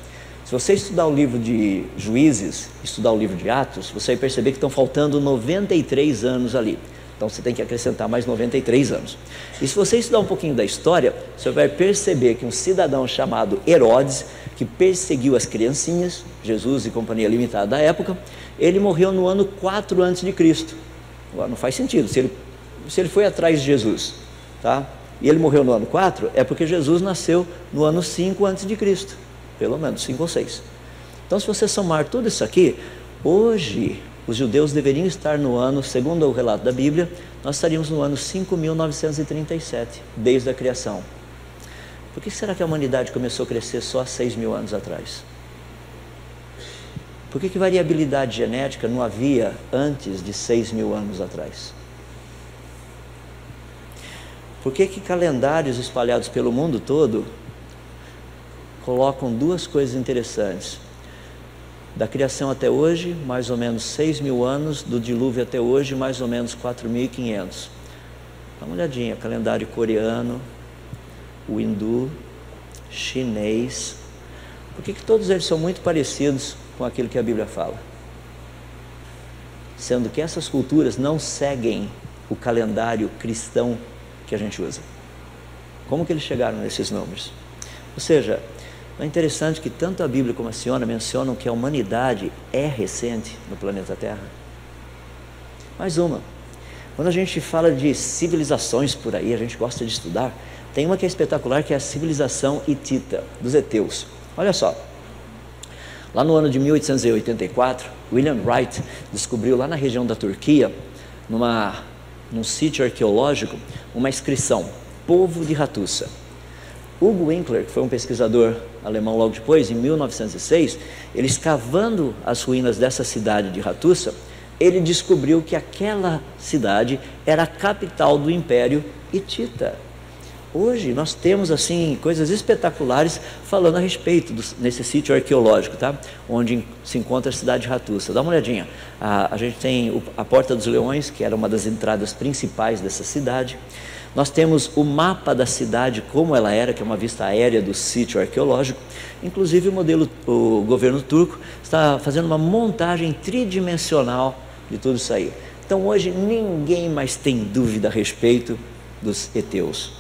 Se você estudar o livro de Juízes, estudar o livro de Atos, você vai perceber que estão faltando 93 anos ali. Então você tem que acrescentar mais 93 anos. E se você estudar um pouquinho da história, você vai perceber que um cidadão chamado Herodes, que perseguiu as criancinhas, Jesus e companhia limitada da época, ele morreu no ano 4 a.C. Agora não faz sentido, se ele foi atrás de Jesus, tá? E ele morreu no ano 4, é porque Jesus nasceu no ano 5 a.C., pelo menos 5 ou 6. Então se você somar tudo isso aqui, hoje os judeus deveriam estar no ano, segundo o relato da Bíblia, nós estaríamos no ano 5.937, desde a criação. Por que será que a humanidade começou a crescer só há 6.000 anos atrás? Por que variabilidade genética não havia antes de 6.000 anos atrás? Por que calendários espalhados pelo mundo todo colocam duas coisas interessantes? Da criação até hoje, mais ou menos 6.000 anos, do dilúvio até hoje, mais ou menos 4.500. Dá uma olhadinha, calendário coreano, o hindu, chinês. Por que todos eles são muito parecidos com aquilo que a Bíblia fala? Sendo que essas culturas não seguem o calendário cristão que a gente usa. Como que eles chegaram nesses números? Ou seja, é interessante que tanto a Bíblia como a Siona mencionam que a humanidade é recente no planeta Terra. Mais uma. Quando a gente fala de civilizações por aí, a gente gosta de estudar, tem uma que é espetacular, que é a civilização hitita, dos heteus. Olha só, lá no ano de 1884, William Wright descobriu lá na região da Turquia, num sítio arqueológico, uma inscrição, povo de Hattusa. Hugo Winkler, que foi um pesquisador alemão logo depois, em 1906, ele escavando as ruínas dessa cidade de Hattusa, ele descobriu que aquela cidade era a capital do Império Hitita. Hoje nós temos assim coisas espetaculares falando a respeito nesse sítio arqueológico, tá? Onde se encontra a cidade de Hattusa. Dá uma olhadinha. A gente tem a Porta dos Leões, que era uma das entradas principais dessa cidade. Nós temos o mapa da cidade como ela era, que é uma vista aérea do sítio arqueológico. Inclusive o governo turco está fazendo uma montagem tridimensional de tudo isso aí. Então hoje ninguém mais tem dúvida a respeito dos heteus.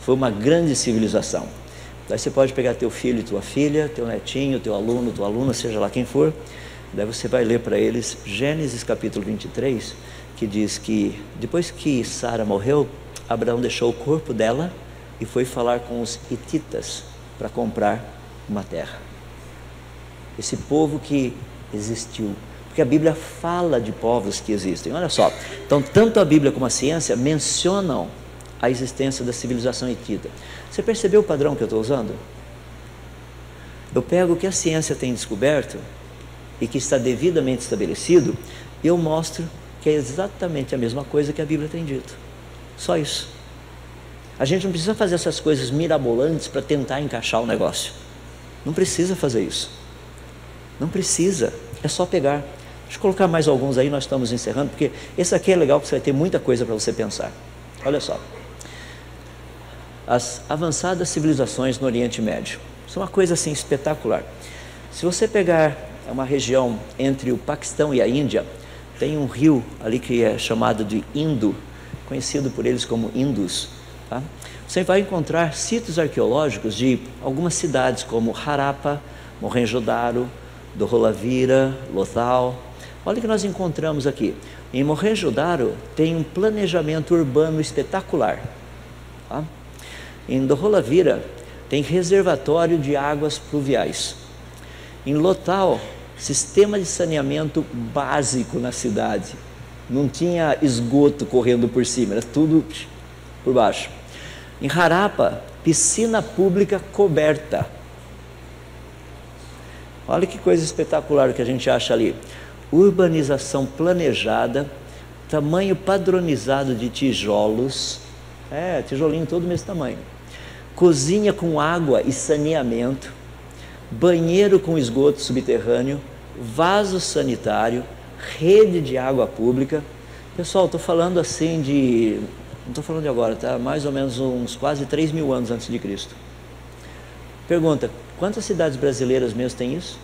Foi uma grande civilização. Daí você pode pegar teu filho e tua filha, teu netinho, teu aluno, tua aluna, seja lá quem for. Daí você vai ler para eles Gênesis capítulo 23, que diz que depois que Sara morreu, Abraão deixou o corpo dela e foi falar com os hititas para comprar uma terra. Esse povo que existiu. porque a Bíblia fala de povos que existem. Olha só, então tanto a Bíblia como a ciência mencionam a existência da civilização hitita. Você percebeu o padrão que eu estou usando? Eu pego o que a ciência tem descoberto e que está devidamente estabelecido, e eu mostro que é exatamente a mesma coisa que a Bíblia tem dito. Só isso. A gente não precisa fazer essas coisas mirabolantes para tentar encaixar o negócio. Não precisa fazer isso. Não precisa. É só pegar. Deixa eu colocar mais alguns aí, nós estamos encerrando, porque esse aqui é legal, porque você vai ter muita coisa para você pensar. Olha só. As avançadas civilizações no Oriente Médio. Isso é uma coisa assim espetacular. Se você pegar uma região entre o Paquistão e a Índia, tem um rio ali que é chamado de Indo, conhecido por eles como Indus. Tá? Você vai encontrar sítios arqueológicos de algumas cidades como Harappa, Mohenjo-daro, Dholavira, Lothal. Olha o que nós encontramos aqui. Em Mohenjo-daro tem um planejamento urbano espetacular. Tá? Em Dholavira tem reservatório de águas pluviais. Em Lothal, sistema de saneamento básico na cidade. Não tinha esgoto correndo por cima, era tudo por baixo. Em Harappa, piscina pública coberta. Olha que coisa espetacular que a gente acha ali. Urbanização planejada, tamanho padronizado de tijolos. Tijolinho todo mesmo tamanho. Cozinha com água e saneamento. Banheiro com esgoto subterrâneo. Vaso sanitário. Rede de água pública. Pessoal, estou falando assim de... Não estou falando de agora, tá? Mais ou menos uns quase 3.000 anos antes de Cristo. Pergunta, quantas cidades brasileiras mesmo têm isso?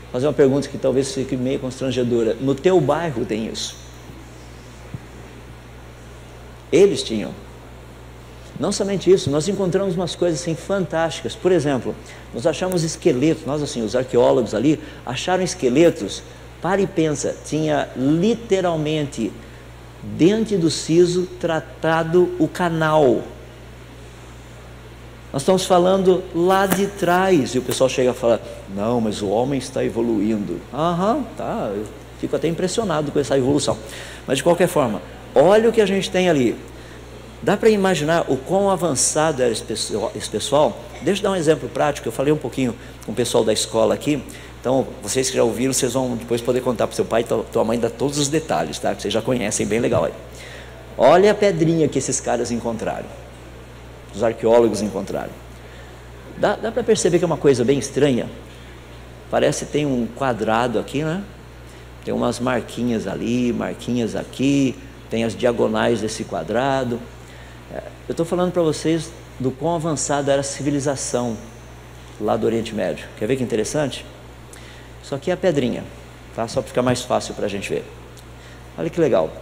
Vou fazer uma pergunta que talvez fique meio constrangedora. No teu bairro tem isso? Eles tinham. Não somente isso, nós encontramos umas coisas assim fantásticas. Por exemplo, nós achamos esqueletos, nós assim, os arqueólogos ali, acharam esqueletos. Para e pensa, tinha literalmente dentro do siso tratado o canal. Nós estamos falando lá de trás, e o pessoal chega a falar, não, mas o homem está evoluindo. Tá, eu fico até impressionado com essa evolução. Mas de qualquer forma, olha o que a gente tem ali. Dá para imaginar o quão avançado era esse pessoal? Deixa eu dar um exemplo prático, eu falei um pouquinho com o pessoal da escola aqui, então vocês que já ouviram, vocês vão depois poder contar para o seu pai e tua mãe, dar todos os detalhes, tá? Que vocês já conhecem, bem legal aí. Olha a pedrinha que esses caras encontraram, os arqueólogos encontraram. Dá para perceber que é uma coisa bem estranha? Parece que tem um quadrado aqui, né? Tem umas marquinhas ali, marquinhas aqui, tem as diagonais desse quadrado. Eu estou falando para vocês do quão avançada era a civilização lá do Oriente Médio. Quer ver que interessante? Isso aqui é a pedrinha, tá? Só para ficar mais fácil para a gente ver. Olha que legal.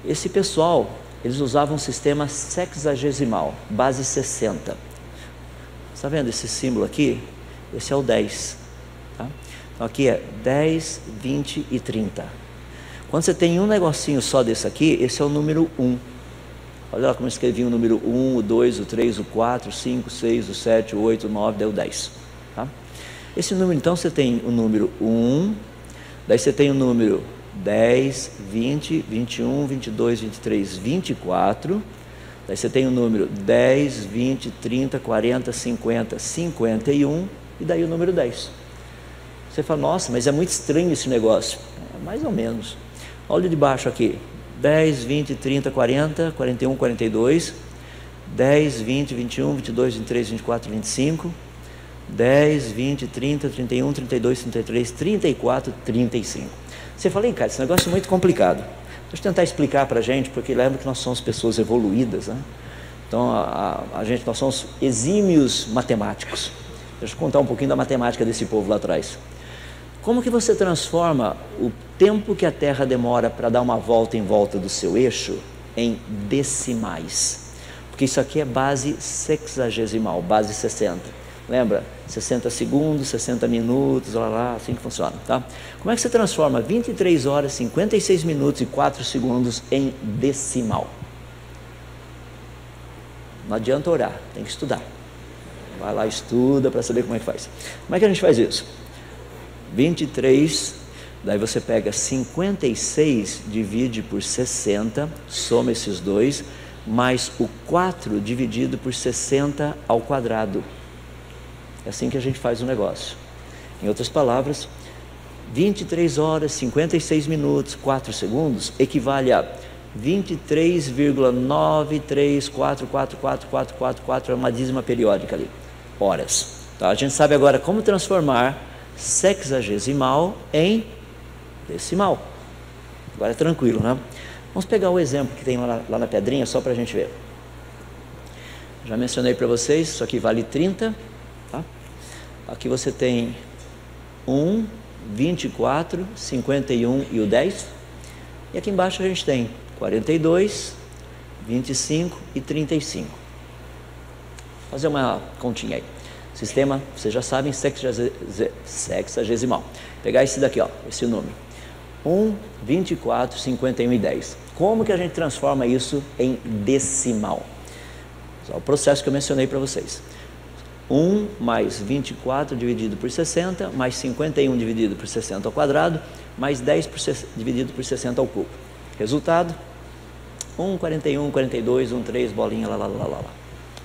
Esse pessoal, eles usavam um sistema sexagesimal, base 60. Está vendo esse símbolo aqui? Esse é o 10. Tá? Então aqui é 10, 20 e 30. Quando você tem um negocinho só desse aqui, esse é o número 1. Olha lá como eu escrevi o número 1, o 2, o 3, o 4, o 5, o 6, o 7, o 8, o 9, daí o 10. Tá? Esse número, então, você tem o número 1, daí você tem o número 10, 20, 21, 22, 23, 24, daí você tem o número 10, 20, 30, 40, 50, 51, e daí o número 10. Você fala, nossa, mas é muito estranho esse negócio. Mais ou menos. Olha de baixo aqui, 10, 20, 30, 40, 41, 42, 10, 20, 21, 22, 23, 24, 25, 10, 20, 30, 31, 32, 33, 34, 35. Você fala, cara, esse negócio é muito complicado. Deixa eu tentar explicar para a gente, porque lembra que nós somos pessoas evoluídas, né? Então, nós somos exímios matemáticos. Deixa eu contar um pouquinho da matemática desse povo lá atrás. Como que você transforma o tempo que a Terra demora para dar uma volta em volta do seu eixo em decimais? Porque isso aqui é base sexagesimal, base 60. Lembra? 60 segundos, 60 minutos, assim que funciona, tá? Como é que você transforma 23 horas, 56 minutos e 4 segundos em decimal? Não adianta orar, tem que estudar. Vai lá, estuda para saber como é que faz. Como é que a gente faz isso? 23, daí você pega 56, divide por 60, soma esses dois, mais o 4 dividido por 60 ao quadrado. É assim que a gente faz o negócio. Em outras palavras, 23 horas, 56 minutos, 4 segundos equivale a 23,9344444, é uma dízima periódica ali, horas. Tá? A gente sabe agora como transformar sexagesimal em decimal. Agora é tranquilo, né? Vamos pegar o exemplo que tem lá na pedrinha, só para a gente ver. Já mencionei para vocês, isso aqui vale 30. Tá? Aqui você tem 1, 24, 51 e o 10. E aqui embaixo a gente tem 42, 25 e 35. Vou fazer uma continha aí. Sistema, vocês já sabem, sexagesimal. Pegar esse daqui, ó, esse número. 1, 24, 51 e 10. Como que a gente transforma isso em decimal? O processo que eu mencionei para vocês. 1 mais 24 dividido por 60, mais 51 dividido por 60 ao quadrado, mais 10 dividido por 60 ao cubo. Resultado, 1, 41, 42, 1, 3, bolinha, lá. O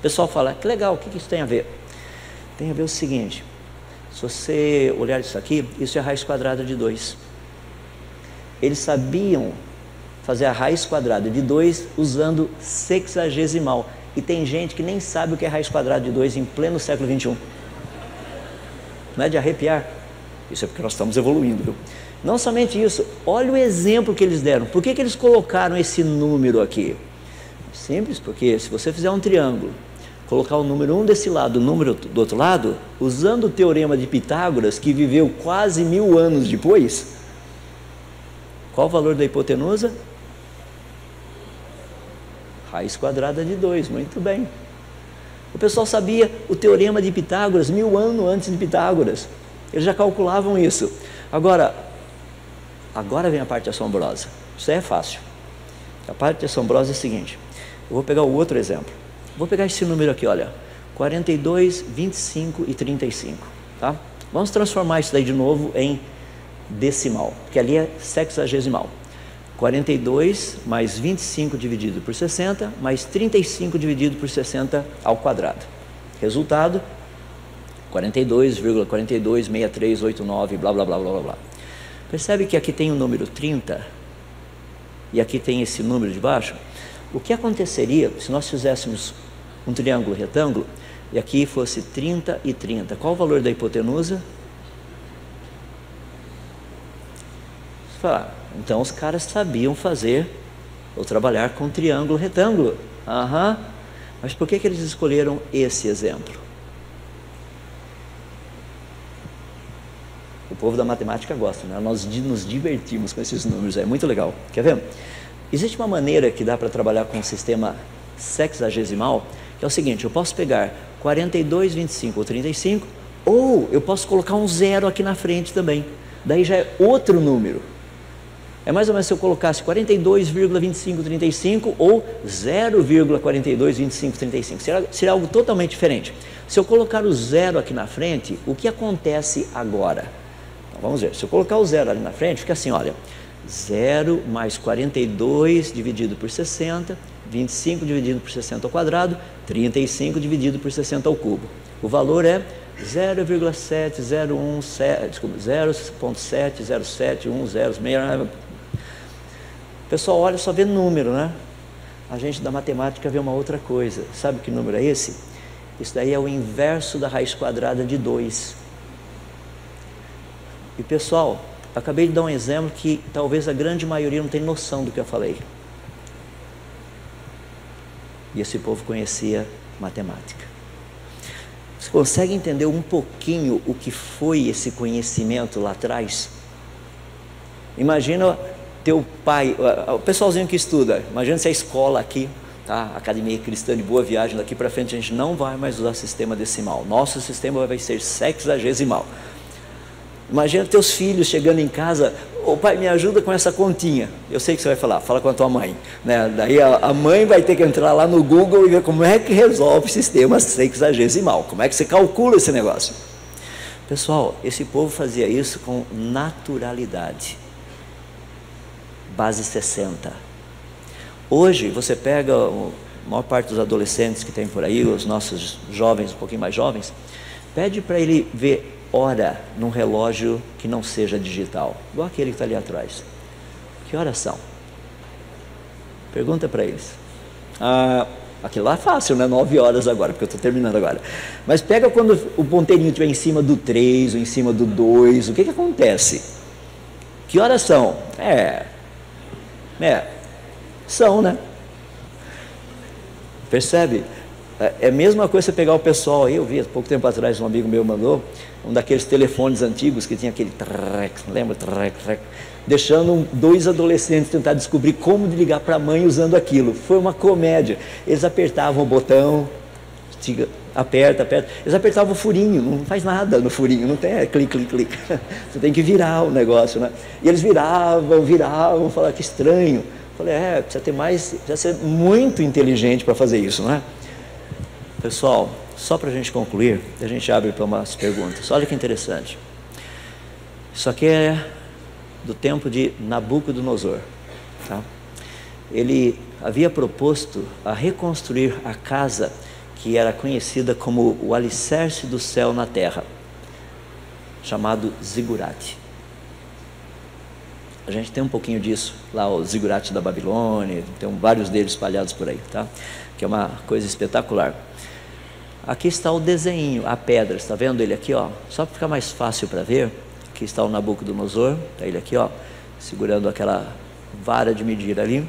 pessoal fala, que legal, o que isso tem a ver? Tem a ver o seguinte, se você olhar isso aqui, isso é a raiz quadrada de 2. Eles sabiam fazer a raiz quadrada de 2 usando sexagesimal. E tem gente que nem sabe o que é raiz quadrada de 2 em pleno século XXI. Não é de arrepiar? Isso é porque nós estamos evoluindo, viu? Não somente isso, olha o exemplo que eles deram. Por que eles colocaram esse número aqui? Simples, porque se você fizer um triângulo, colocar o número 1 desse lado, o número do outro lado, usando o teorema de Pitágoras, que viveu quase 1000 anos depois, qual o valor da hipotenusa? Raiz quadrada de 2, muito bem. O pessoal sabia o teorema de Pitágoras 1000 anos antes de Pitágoras. Eles já calculavam isso. Agora vem a parte assombrosa. Isso aí é fácil. A parte assombrosa é a seguinte. Eu vou pegar o outro exemplo. Vou pegar esse número aqui, olha. 42, 25 e 35. Tá? Vamos transformar isso daí de novo em decimal, porque ali é sexagesimal. 42 mais 25 dividido por 60, mais 35 dividido por 60 ao quadrado. Resultado, 42,426389, blá, blá, blá, blá, blá. Percebe que aqui tem o número 30 e aqui tem esse número de baixo? O que aconteceria se nós fizéssemos um triângulo retângulo e aqui fosse 30 e 30? Qual o valor da hipotenusa? Então os caras sabiam fazer ou trabalhar com triângulo retângulo. Mas por que eles escolheram esse exemplo? O povo da matemática gosta, né? Nós nos divertimos com esses números, é muito legal. Quer ver? Existe uma maneira que dá para trabalhar com o sistema sexagesimal, que é o seguinte, eu posso pegar 42, 25 ou 35, ou eu posso colocar um zero aqui na frente também. Daí já é outro número. É mais ou menos se eu colocasse 42,2535 ou 0,422535. Seria algo totalmente diferente. Se eu colocar o zero aqui na frente, o que acontece agora? Então, vamos ver. Se eu colocar o zero ali na frente, fica assim, olha. 0 mais 42 dividido por 60, 25 dividido por 60 ao quadrado, 35 dividido por 60 ao cubo. O valor é 0,70710. Pessoal, olha, só vê número, né? A gente da matemática vê uma outra coisa. Sabe que número é esse? Isso daí é o inverso da raiz quadrada de 2. E pessoal, acabei de dar um exemplo que talvez a grande maioria não tenha noção do que eu falei. E esse povo conhecia matemática. Você consegue entender um pouquinho o que foi esse conhecimento lá atrás? Imagina teu pai, o pessoalzinho que estuda, imagina se a escola aqui, tá? Academia Cristã de Boa Viagem, daqui para frente a gente não vai mais usar sistema decimal, nosso sistema vai ser sexagesimal. Imagina teus filhos chegando em casa, ô pai, me ajuda com essa continha. Eu sei que você vai falar, fala com a tua mãe, né? Daí a mãe vai ter que entrar lá no Google e ver como é que resolve o sistema sexagesimal, como é que você calcula esse negócio. Pessoal, esse povo fazia isso com naturalidade. Base 60. Hoje, você pega a maior parte dos adolescentes que tem por aí, os nossos jovens, um pouquinho mais jovens, pede para ele ver hora num relógio que não seja digital, igual aquele que está ali atrás. Que horas são? Pergunta para eles. Aquilo lá é fácil, né? 9 horas agora, porque eu estou terminando agora. Mas pega quando o ponteirinho estiver em cima do 3 ou em cima do 2, o que acontece? Que horas são? São, né? Percebe? É a mesma coisa você pegar o pessoal aí. Eu vi há pouco tempo atrás, um amigo meu mandou um daqueles telefones antigos que tinha aquele trec, lembra? Trec, deixando 2 adolescentes tentar descobrir como ligar para a mãe usando aquilo. Foi uma comédia. Eles apertavam o botão, aperta. Eles apertavam o furinho, não faz nada no furinho, não tem clique. Você tem que virar o negócio, né? E eles viravam, falavam que estranho. Falei, precisa ser muito inteligente para fazer isso, não é? Pessoal, só para a gente concluir, a gente abre para umas perguntas. Olha que interessante. Isso aqui é do tempo de Nabucodonosor, tá? Ele havia proposto a reconstruir a casa que era conhecida como o alicerce do céu na terra, chamado Zigurate. A gente tem um pouquinho disso lá, o Zigurate da Babilônia, tem vários deles espalhados por aí, tá? Que é uma coisa espetacular. Aqui está o desenho, a pedra, está vendo ele aqui, ó? Só para ficar mais fácil para ver, aqui está o Nabucodonosor, está ele aqui, ó, segurando aquela vara de medir ali.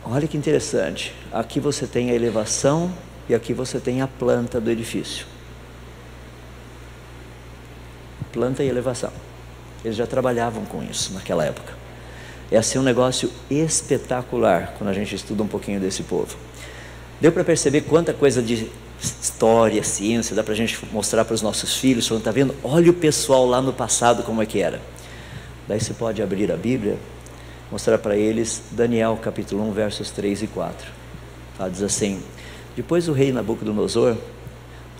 Olha que interessante, aqui você tem a elevação e aqui você tem a planta do edifício. Planta e elevação. Eles já trabalhavam com isso naquela época. É assim um negócio espetacular quando a gente estuda um pouquinho desse povo. Deu para perceber quanta coisa de história, ciência, dá para a gente mostrar para os nossos filhos, falando, tá vendo? Olha o pessoal lá no passado como é que era. Daí você pode abrir a Bíblia, mostrar para eles Daniel capítulo 1, versos 3 e 4. Tá? Diz assim: depois o rei Nabucodonosor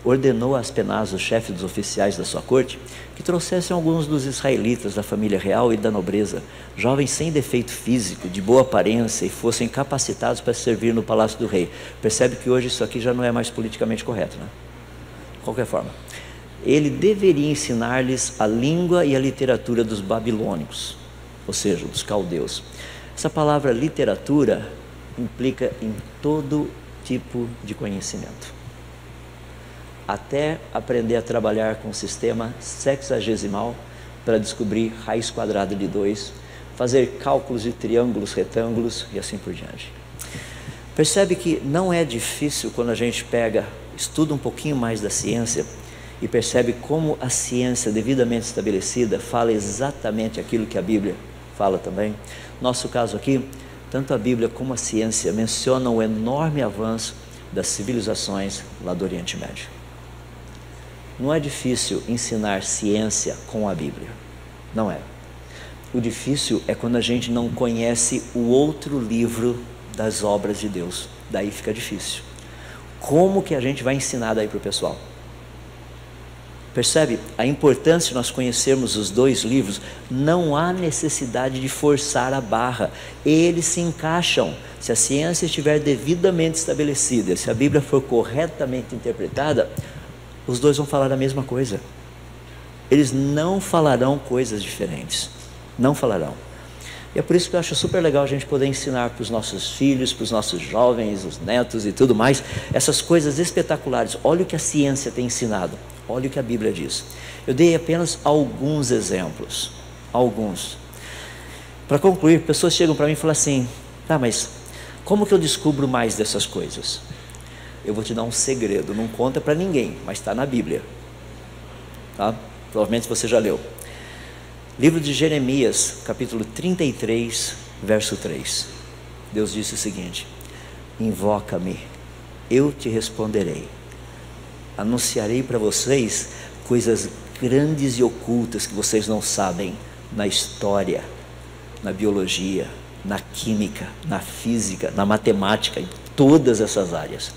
ordenou a Aspenaz, o chefe dos oficiais da sua corte, que trouxessem alguns dos israelitas da família real e da nobreza, jovens sem defeito físico, de boa aparência, e fossem capacitados para servir no palácio do rei. Percebe que hoje isso aqui já não é mais politicamente correto, né? De qualquer forma, ele deveria ensinar-lhes a língua e a literatura dos babilônicos, ou seja, dos caldeus. Essa palavra literatura implica em todo tipo de conhecimento, até aprender a trabalhar com o sistema sexagesimal para descobrir raiz quadrada de 2, fazer cálculos de triângulos, retângulos e assim por diante. Percebe que não é difícil quando a gente estuda um pouquinho mais da ciência e percebe como a ciência devidamente estabelecida fala exatamente aquilo que a Bíblia fala também. Nosso caso aqui, tanto a Bíblia como a ciência mencionam o enorme avanço das civilizações lá do Oriente Médio. Não é difícil ensinar ciência com a Bíblia, não é. O difícil é quando a gente não conhece o outro livro das obras de Deus, daí fica difícil. Como que a gente vai ensinar daí para o pessoal? Percebe a importância de nós conhecermos os 2 livros? Não há necessidade de forçar a barra, eles se encaixam. Se a ciência estiver devidamente estabelecida, se a Bíblia for corretamente interpretada, os 2 vão falar a mesma coisa. Eles não falarão coisas diferentes, não falarão. E é por isso que eu acho super legal a gente poder ensinar para os nossos filhos, para os nossos jovens, os netos e tudo mais, essas coisas espetaculares. Olha o que a ciência tem ensinado, olha o que a Bíblia diz. Eu dei apenas alguns exemplos, alguns. Para concluir, pessoas chegam para mim e falam assim, tá, mas como que eu descubro mais dessas coisas? Eu vou te dar um segredo, não conta para ninguém, mas está na Bíblia, tá? Provavelmente você já leu. Livro de Jeremias, capítulo 33, verso 3. Deus disse o seguinte: invoca-me, eu te responderei. Anunciarei para vocês coisas grandes e ocultas que vocês não sabem na história, na biologia, na química, na física, na matemática, em todas essas áreas.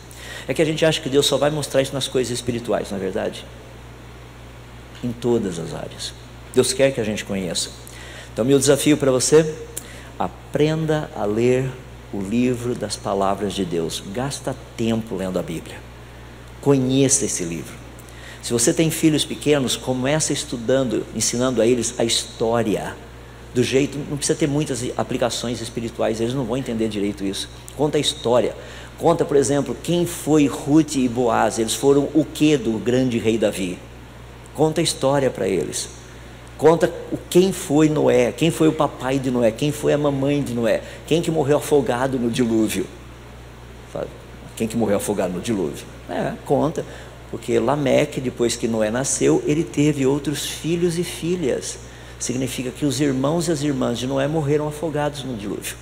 É que a gente acha que Deus só vai mostrar isso nas coisas espirituais, não é verdade? em todas as áreas. Deus quer que a gente conheça. Então, meu desafio para você: aprenda a ler o livro das palavras de Deus. Gasta tempo lendo a Bíblia. Conheça esse livro. Se você tem filhos pequenos, comece estudando, ensinando a eles a história. Do jeito, não precisa ter muitas aplicações espirituais, eles não vão entender direito isso. Conta a história. Conta, por exemplo, quem foi Ruth e Boaz. Eles foram o que do grande rei Davi? Conta a história para eles. Conta quem foi Noé, quem foi o papai de Noé, quem foi a mamãe de Noé, quem que morreu afogado no dilúvio. Quem que morreu afogado no dilúvio? Conta, porque Lameque, depois que Noé nasceu, ele teve outros filhos e filhas. Significa que os irmãos e as irmãs de Noé morreram afogados no dilúvio.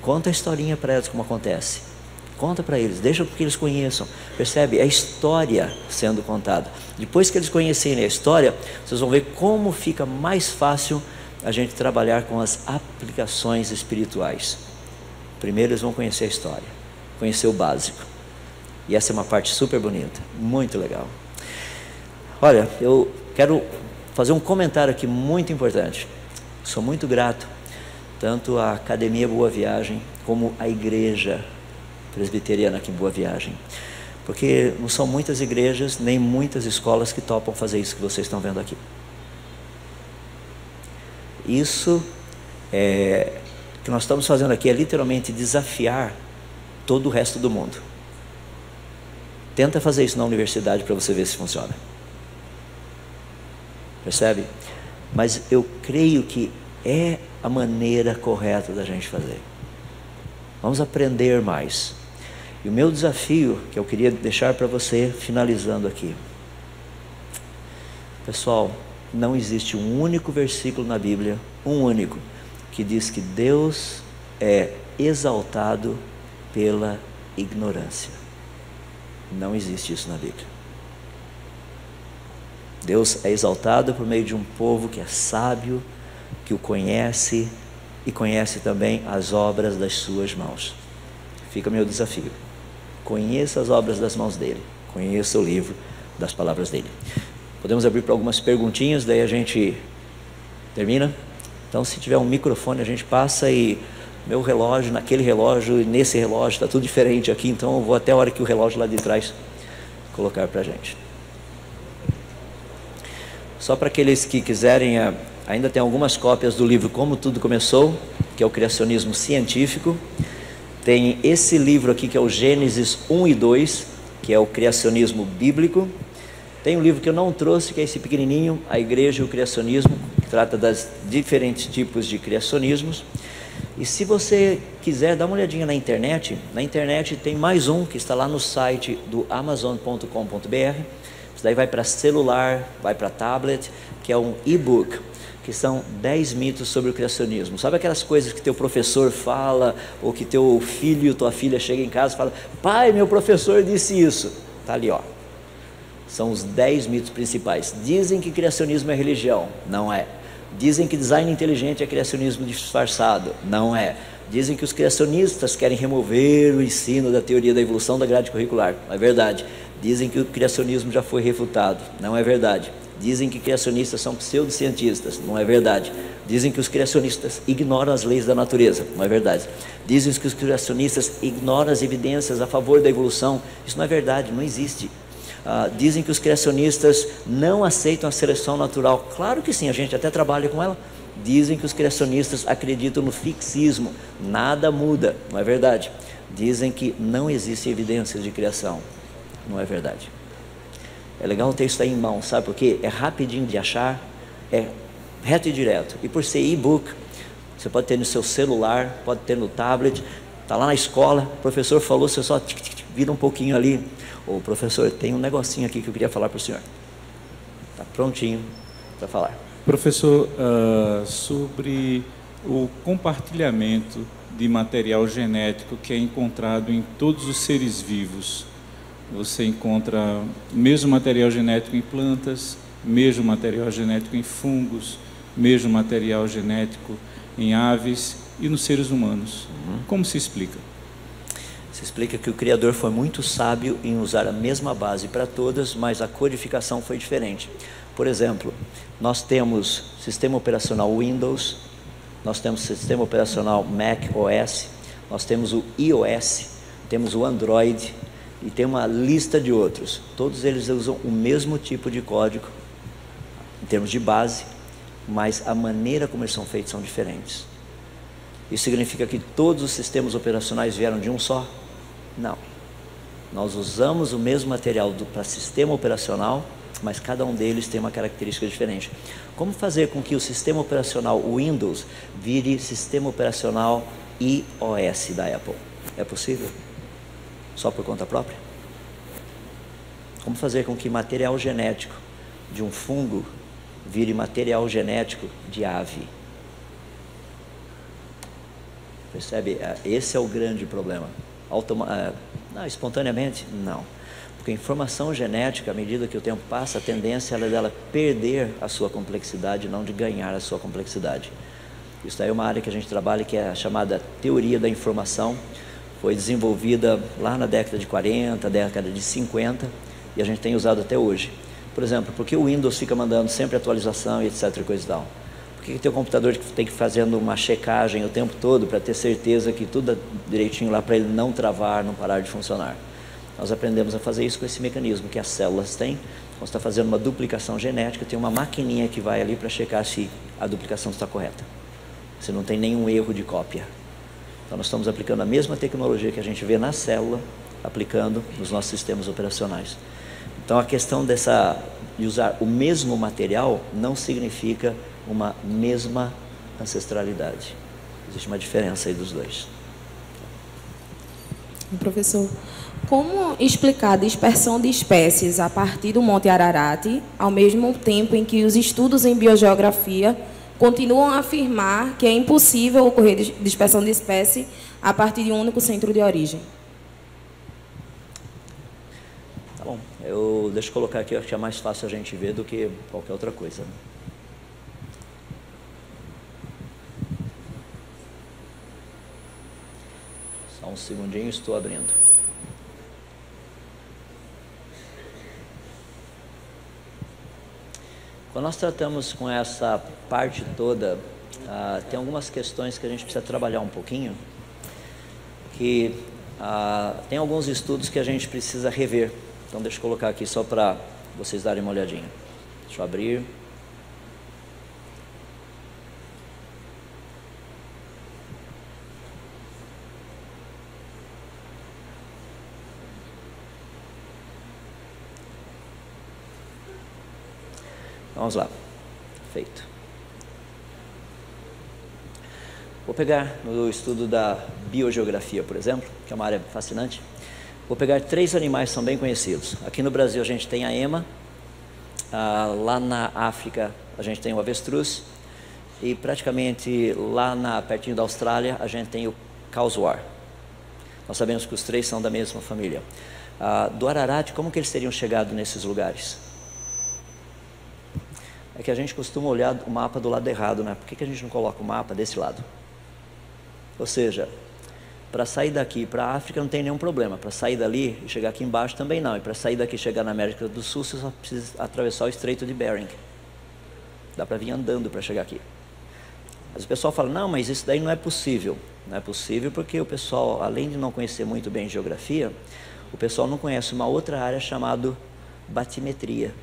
Conta a historinha para eles como acontece. Conta para eles, deixa que eles conheçam. Percebe? É a história sendo contada. Depois que eles conhecerem a história, vocês vão ver como fica mais fácil a gente trabalhar com as aplicações espirituais. Primeiro eles vão conhecer a história, conhecer o básico. E essa é uma parte super bonita, muito legal. Olha, eu quero fazer um comentário aqui muito importante. Sou muito grato, tanto à Academia Boa Viagem, como à Igreja Presbiteriana aqui em Boa Viagem. Porque não são muitas igrejas, nem muitas escolas que topam fazer isso que vocês estão vendo aqui. Isso que nós estamos fazendo aqui é literalmente desafiar todo o resto do mundo. Tenta fazer isso na universidade para você ver se funciona. Percebe? Mas eu creio que é a maneira correta da gente fazer. Vamos aprender mais. E o meu desafio, que eu queria deixar para você, finalizando aqui. Pessoal, não existe um único versículo na Bíblia, um único, que diz que Deus é exaltado pela ignorância. Não existe isso na Bíblia. Deus é exaltado por meio de um povo que é sábio, que o conhece e conhece também as obras das suas mãos. Fica o meu desafio. Conheça as obras das mãos dele. Conheça o livro das palavras dele. Podemos abrir para algumas perguntinhas, daí a gente termina. Então, se tiver um microfone, a gente passa. E meu relógio, naquele relógio e nesse relógio, está tudo diferente aqui. Então, eu vou até a hora que o relógio lá de trás colocar para a gente. Só para aqueles que quiserem, ainda tem algumas cópias do livro Como Tudo Começou, que é o criacionismo científico. Tem esse livro aqui, que é o Gênesis 1 e 2, que é o criacionismo bíblico. Tem um livro que eu não trouxe, que é esse pequenininho, A Igreja e o Criacionismo, que trata das diferentes tipos de criacionismos. E se você quiser dar uma olhadinha na internet tem mais um que está lá no site do Amazon.com.br. Isso daí vai para celular, vai para tablet, que é um e-book, que são 10 mitos sobre o criacionismo. Sabe aquelas coisas que teu professor fala, ou que teu filho, tua filha chega em casa e fala: pai, meu professor disse isso. Está ali, ó. São os 10 mitos principais. Dizem que criacionismo é religião. Não é. Dizem que design inteligente é criacionismo disfarçado. Não é. Dizem que os criacionistas querem remover o ensino da teoria da evolução da grade curricular. Não é verdade. Dizem que o criacionismo já foi refutado. Não é verdade. Dizem que criacionistas são pseudocientistas. Não é verdade. Dizem que os criacionistas ignoram as leis da natureza. Não é verdade. Dizem que os criacionistas ignoram as evidências a favor da evolução. Isso não é verdade, não existe. Dizem que os criacionistas não aceitam a seleção natural. Claro que sim, a gente até trabalha com ela. Dizem que os criacionistas acreditam no fixismo. Nada muda. Não é verdade. Dizem que não existe evidências de criação. Não é verdade. É legal ter isso aí em mão, sabe por quê? É rapidinho de achar, é reto e direto. E por ser e-book, você pode ter no seu celular, pode ter no tablet, está lá na escola, o professor falou, você só vira um pouquinho ali. Ô professor, tem um negocinho aqui que eu queria falar para o senhor. Está prontinho para falar. Professor, sobre o compartilhamento de material genético que é encontrado em todos os seres vivos. Você encontra mesmo material genético em plantas, mesmo material genético em fungos, mesmo material genético em aves e nos seres humanos. Como se explica? Se explica que o Criador foi muito sábio em usar a mesma base para todas, mas a codificação foi diferente. Por exemplo, nós temos sistema operacional Windows, nós temos sistema operacional Mac OS, nós temos o iOS, temos o Android e tem uma lista de outros. Todos eles usam o mesmo tipo de código em termos de base, mas a maneira como eles são feitos são diferentes. Isso significa que todos os sistemas operacionais vieram de um só? Não. Nós usamos o mesmo material para sistema operacional, mas cada um deles tem uma característica diferente. Como fazer com que o sistema operacional Windows vire sistema operacional iOS da Apple? É possível? Só por conta própria? Como fazer com que material genético de um fungo vire material genético de ave? Percebe? Esse é o grande problema. Espontaneamente? Não. Porque a informação genética, à medida que o tempo passa, a tendência é dela perder a sua complexidade, não de ganhar a sua complexidade. Isso aí é uma área que a gente trabalha, que é a chamada teoria da informação. Foi desenvolvida lá na década de 40, década de 50, e a gente tem usado até hoje. Por exemplo, por que o Windows fica mandando sempre atualização e etc e coisa e tal? Por que tem um computador que tem que ir fazendo uma checagem o tempo todo para ter certeza que tudo é direitinho lá para ele não travar, não parar de funcionar? Nós aprendemos a fazer isso com esse mecanismo que as células têm. Quando você está fazendo uma duplicação genética, tem uma maquininha que vai ali para checar se a duplicação está correta, se não tem nenhum erro de cópia. Então nós estamos aplicando a mesma tecnologia que a gente vê na célula, aplicando nos nossos sistemas operacionais. Então a questão de usar o mesmo material não significa uma mesma ancestralidade. Existe uma diferença aí dos dois. Professor, como explicar a dispersão de espécies a partir do Monte Ararat, ao mesmo tempo em que os estudos em biogeografia continuam a afirmar que é impossível ocorrer dispersão de espécie a partir de um único centro de origem? Tá bom, deixa eu colocar aqui, acho que é mais fácil a gente ver do que qualquer outra coisa. Só um segundinho, estou abrindo. Quando nós tratamos com essa parte toda, tem algumas questões que a gente precisa trabalhar um pouquinho, que tem alguns estudos que a gente precisa rever. Então deixa eu colocar aqui só para vocês darem uma olhadinha. Deixa eu abrir. Vamos lá, feito. Vou pegar no estudo da biogeografia, por exemplo, que é uma área fascinante. Vou pegar 3 animais que são bem conhecidos. Aqui no Brasil a gente tem a ema, lá na África a gente tem o avestruz, e praticamente lá pertinho da Austrália a gente tem o causuar. Nós sabemos que os 3 são da mesma família. Do Ararat, como que eles teriam chegado nesses lugares? É que a gente costuma olhar o mapa do lado errado, né? Por que a gente não coloca o mapa desse lado? Ou seja, para sair daqui para a África não tem nenhum problema. Para sair dali e chegar aqui embaixo também não. E para sair daqui e chegar na América do Sul, você só precisa atravessar o Estreito de Bering. Dá para vir andando para chegar aqui. Mas o pessoal fala, não, mas isso daí não é possível. Não é possível porque o pessoal, além de não conhecer muito bem geografia, o pessoal não conhece uma outra área chamada batimetria.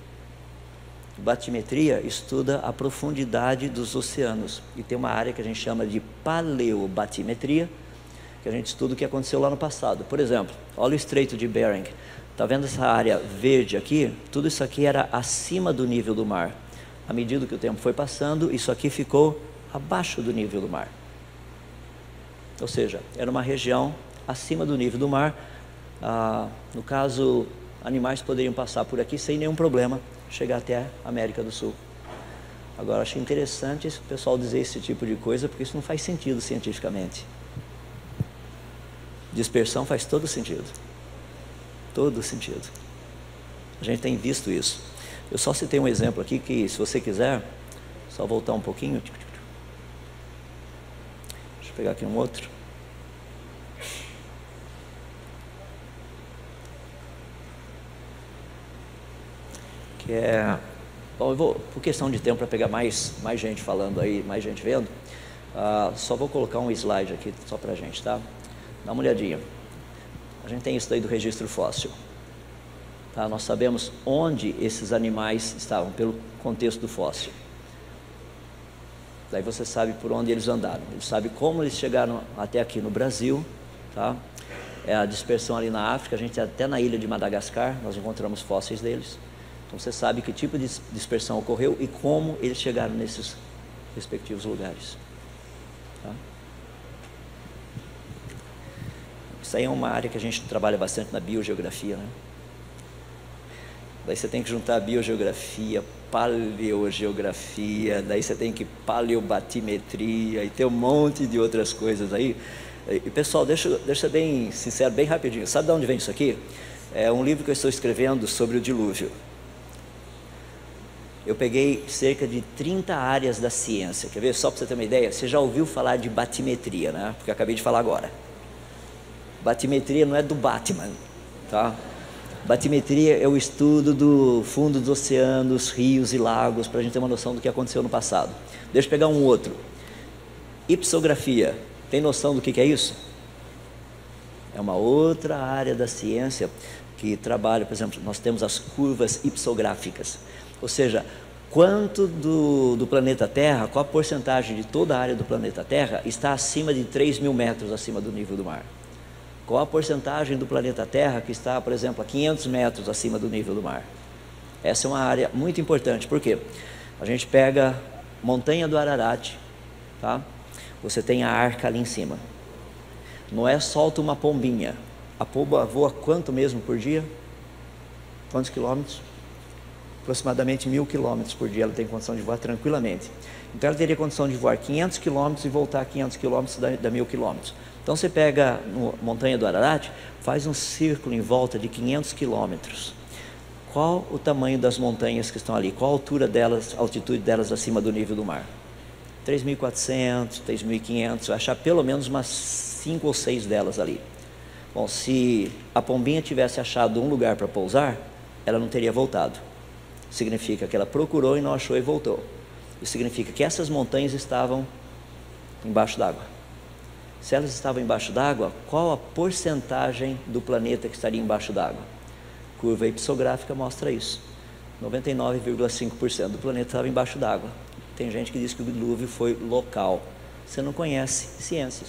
Batimetria estuda a profundidade dos oceanos e tem uma área que a gente chama de paleobatimetria, que a gente estuda o que aconteceu lá no passado. Por exemplo, olha o Estreito de Bering. Está vendo essa área verde aqui? Tudo isso aqui era acima do nível do mar. À medida que o tempo foi passando, isso aqui ficou abaixo do nível do mar. Ou seja, era uma região acima do nível do mar. No caso, animais poderiam passar por aqui sem nenhum problema, chegar até a América do Sul. Agora, acho interessante o pessoal dizer esse tipo de coisa, porque isso não faz sentido cientificamente. Dispersão faz todo sentido. Todo sentido. A gente tem visto isso. Eu só citei um exemplo aqui que, se você quiser, só voltar um pouquinho. Deixa eu pegar aqui um outro. Que é Bom, eu vou, por questão de tempo, para pegar mais gente falando aí, mais gente vendo, só vou colocar um slide aqui só para a gente, tá? Dá uma olhadinha. A gente tem isso daí do registro fóssil. Tá? Nós sabemos onde esses animais estavam, pelo contexto do fóssil. Daí você sabe por onde eles andaram. Ele sabe como eles chegaram até aqui no Brasil, tá? É a dispersão ali na África, a gente até na ilha de Madagascar, nós encontramos fósseis deles. Então você sabe que tipo de dispersão ocorreu e como eles chegaram nesses respectivos lugares. Tá? Isso aí é uma área que a gente trabalha bastante na biogeografia, né? Daí você tem que juntar biogeografia, paleogeografia, daí você tem que paleobatimetria e tem um monte de outras coisas aí. E pessoal, deixa eu ser bem sincero, bem rapidinho. Sabe de onde vem isso aqui? É um livro que eu estou escrevendo sobre o dilúvio. Eu peguei cerca de 30 áreas da ciência. Quer ver? Só para você ter uma ideia, você já ouviu falar de batimetria, né? Porque eu acabei de falar agora. Batimetria não é do Batman, tá? Batimetria é o estudo do fundo dos oceanos, rios e lagos, para a gente ter uma noção do que aconteceu no passado. Deixa eu pegar um outro. Ipsografia. Tem noção do que é isso? É uma outra área da ciência que trabalha, por exemplo, nós temos as curvas ipsográficas. Ou seja, quanto do planeta Terra, qual a porcentagem de toda a área do planeta Terra está acima de 3.000 metros acima do nível do mar? Qual a porcentagem do planeta Terra que está, por exemplo, a 500 metros acima do nível do mar? Essa é uma área muito importante, por quê? A gente pega Montanha do Ararat, tá? Você tem a arca ali em cima. Noé solta uma pombinha. A pomba voa quanto mesmo por dia? Quantos quilômetros? Aproximadamente 1.000 quilômetros por dia ela tem condição de voar tranquilamente. Então ela teria condição de voar 500 quilômetros e voltar 500 quilômetros da 1.000 quilômetros. Então você pega no Montanha do Ararat, faz um círculo em volta de 500 quilômetros. Qual o tamanho das montanhas que estão ali? Qual a altura delas, a altitude delas acima do nível do mar? 3.400, 3.500, vai achar pelo menos umas 5 ou 6 delas ali. Bom, se a pombinha tivesse achado um lugar para pousar, ela não teria voltado. Significa que ela procurou e não achou e voltou. Isso significa que essas montanhas estavam embaixo d'água. Se elas estavam embaixo d'água, qual a porcentagem do planeta que estaria embaixo d'água? Curva ipsográfica mostra isso. 99,5% do planeta estava embaixo d'água. Tem gente que diz que o dilúvio foi local. Você não conhece ciências.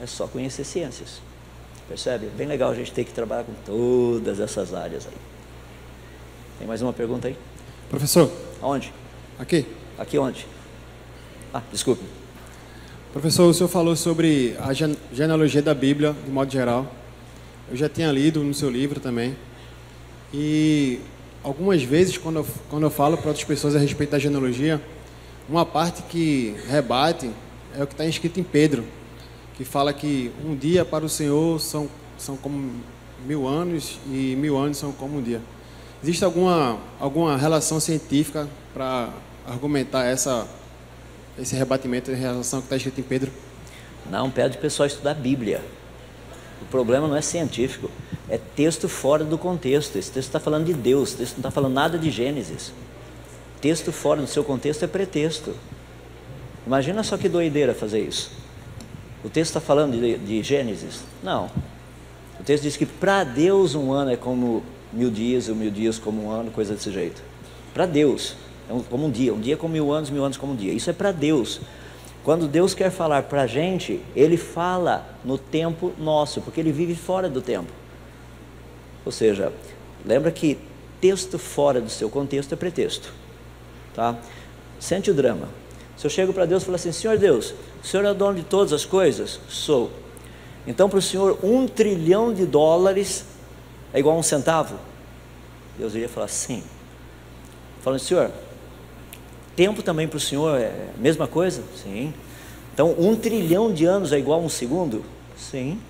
É só conhecer ciências. Percebe? É bem legal a gente ter que trabalhar com todas essas áreas aí. Tem mais uma pergunta aí? Professor. Aonde? Aqui. Aqui onde? Ah, desculpe. Professor, o senhor falou sobre a genealogia da Bíblia, de modo geral. Eu já tinha lido no seu livro também. E algumas vezes, quando eu falo para outras pessoas a respeito da genealogia, uma parte que rebate é o que está escrito em Pedro, que fala que um dia para o Senhor são como 1000 anos e 1000 anos são como um dia. Existe alguma relação científica para argumentar esse rebatimento em relação ao que está escrito em Pedro? Não, pede o pessoal estudar a Bíblia. O problema não é científico, é texto fora do contexto. Esse texto está falando de Deus, esse texto não está falando nada de Gênesis. Texto fora do seu contexto é pretexto. Imagina só que doideira fazer isso. O texto está falando de Gênesis? Não. O texto diz que para Deus um ano é como 1000 dias, ou 1000 dias como um ano, coisa desse jeito. Para Deus, é como um dia como 1000 anos como um dia. Isso é para Deus. Quando Deus quer falar para a gente, Ele fala no tempo nosso, porque Ele vive fora do tempo. Ou seja, lembra que texto fora do seu contexto é pretexto. Tá? Sente o drama. Se eu chego para Deus e falo assim, Senhor Deus, o Senhor é o dono de todas as coisas? Sou. Então para o Senhor $1 trilhão é igual a 1 centavo? Deus iria falar sim. Falando, Senhor, tempo também para o Senhor é a mesma coisa? Sim. Então 1 trilhão de anos é igual a 1 segundo? Sim.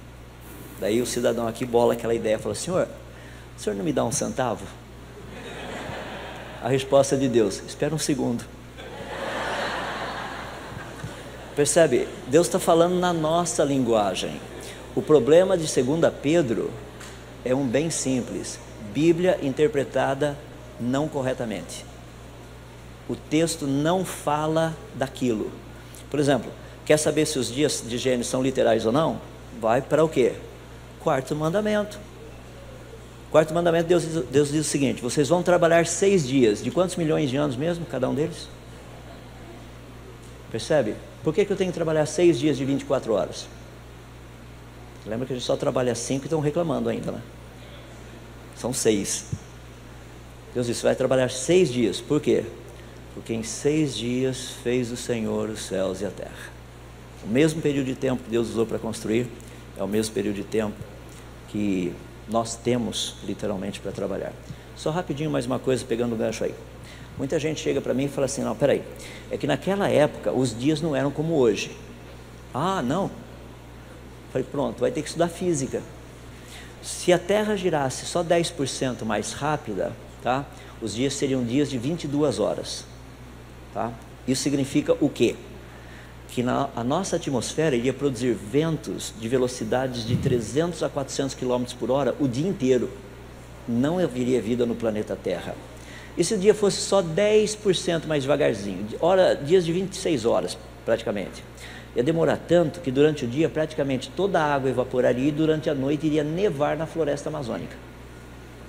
Daí o cidadão aqui bola aquela ideia, fala, Senhor, o Senhor não me dá 1 centavo? A resposta de Deus, espera 1 segundo. Percebe? Deus está falando na nossa linguagem. O problema de 2 Pedro é um bem simples. Bíblia interpretada não corretamente. O texto não fala daquilo. Por exemplo, quer saber se os dias de Gênesis são literais ou não? Vai para o quê? Quarto mandamento. Quarto mandamento, Deus diz o seguinte: vocês vão trabalhar 6 dias. De quantos milhões de anos mesmo, cada um deles? Percebe? Por que eu tenho que trabalhar 6 dias de 24 horas? Lembra que a gente só trabalha 5 e estão reclamando ainda, né? São 6. Deus disse: você vai trabalhar 6 dias. Por quê? Porque em 6 dias fez o Senhor os céus e a terra. O mesmo período de tempo que Deus usou para construir é o mesmo período de tempo que nós temos literalmente para trabalhar. Só rapidinho mais uma coisa, pegando o gancho aí. Muita gente chega para mim e fala assim: não, peraí, é que naquela época os dias não eram como hoje. Ah, não? Falei, pronto, vai ter que estudar física. Se a Terra girasse só 10% mais rápida, tá? Os dias seriam dias de 22 horas. Tá? Isso significa o quê? Que a nossa atmosfera iria produzir ventos de velocidades de 300 a 400 km por hora o dia inteiro. Não haveria vida no planeta Terra. E se o dia fosse só 10% mais devagarzinho, dias de 26 horas praticamente, ia demorar tanto que durante o dia praticamente toda a água evaporaria e durante a noite iria nevar na floresta amazônica.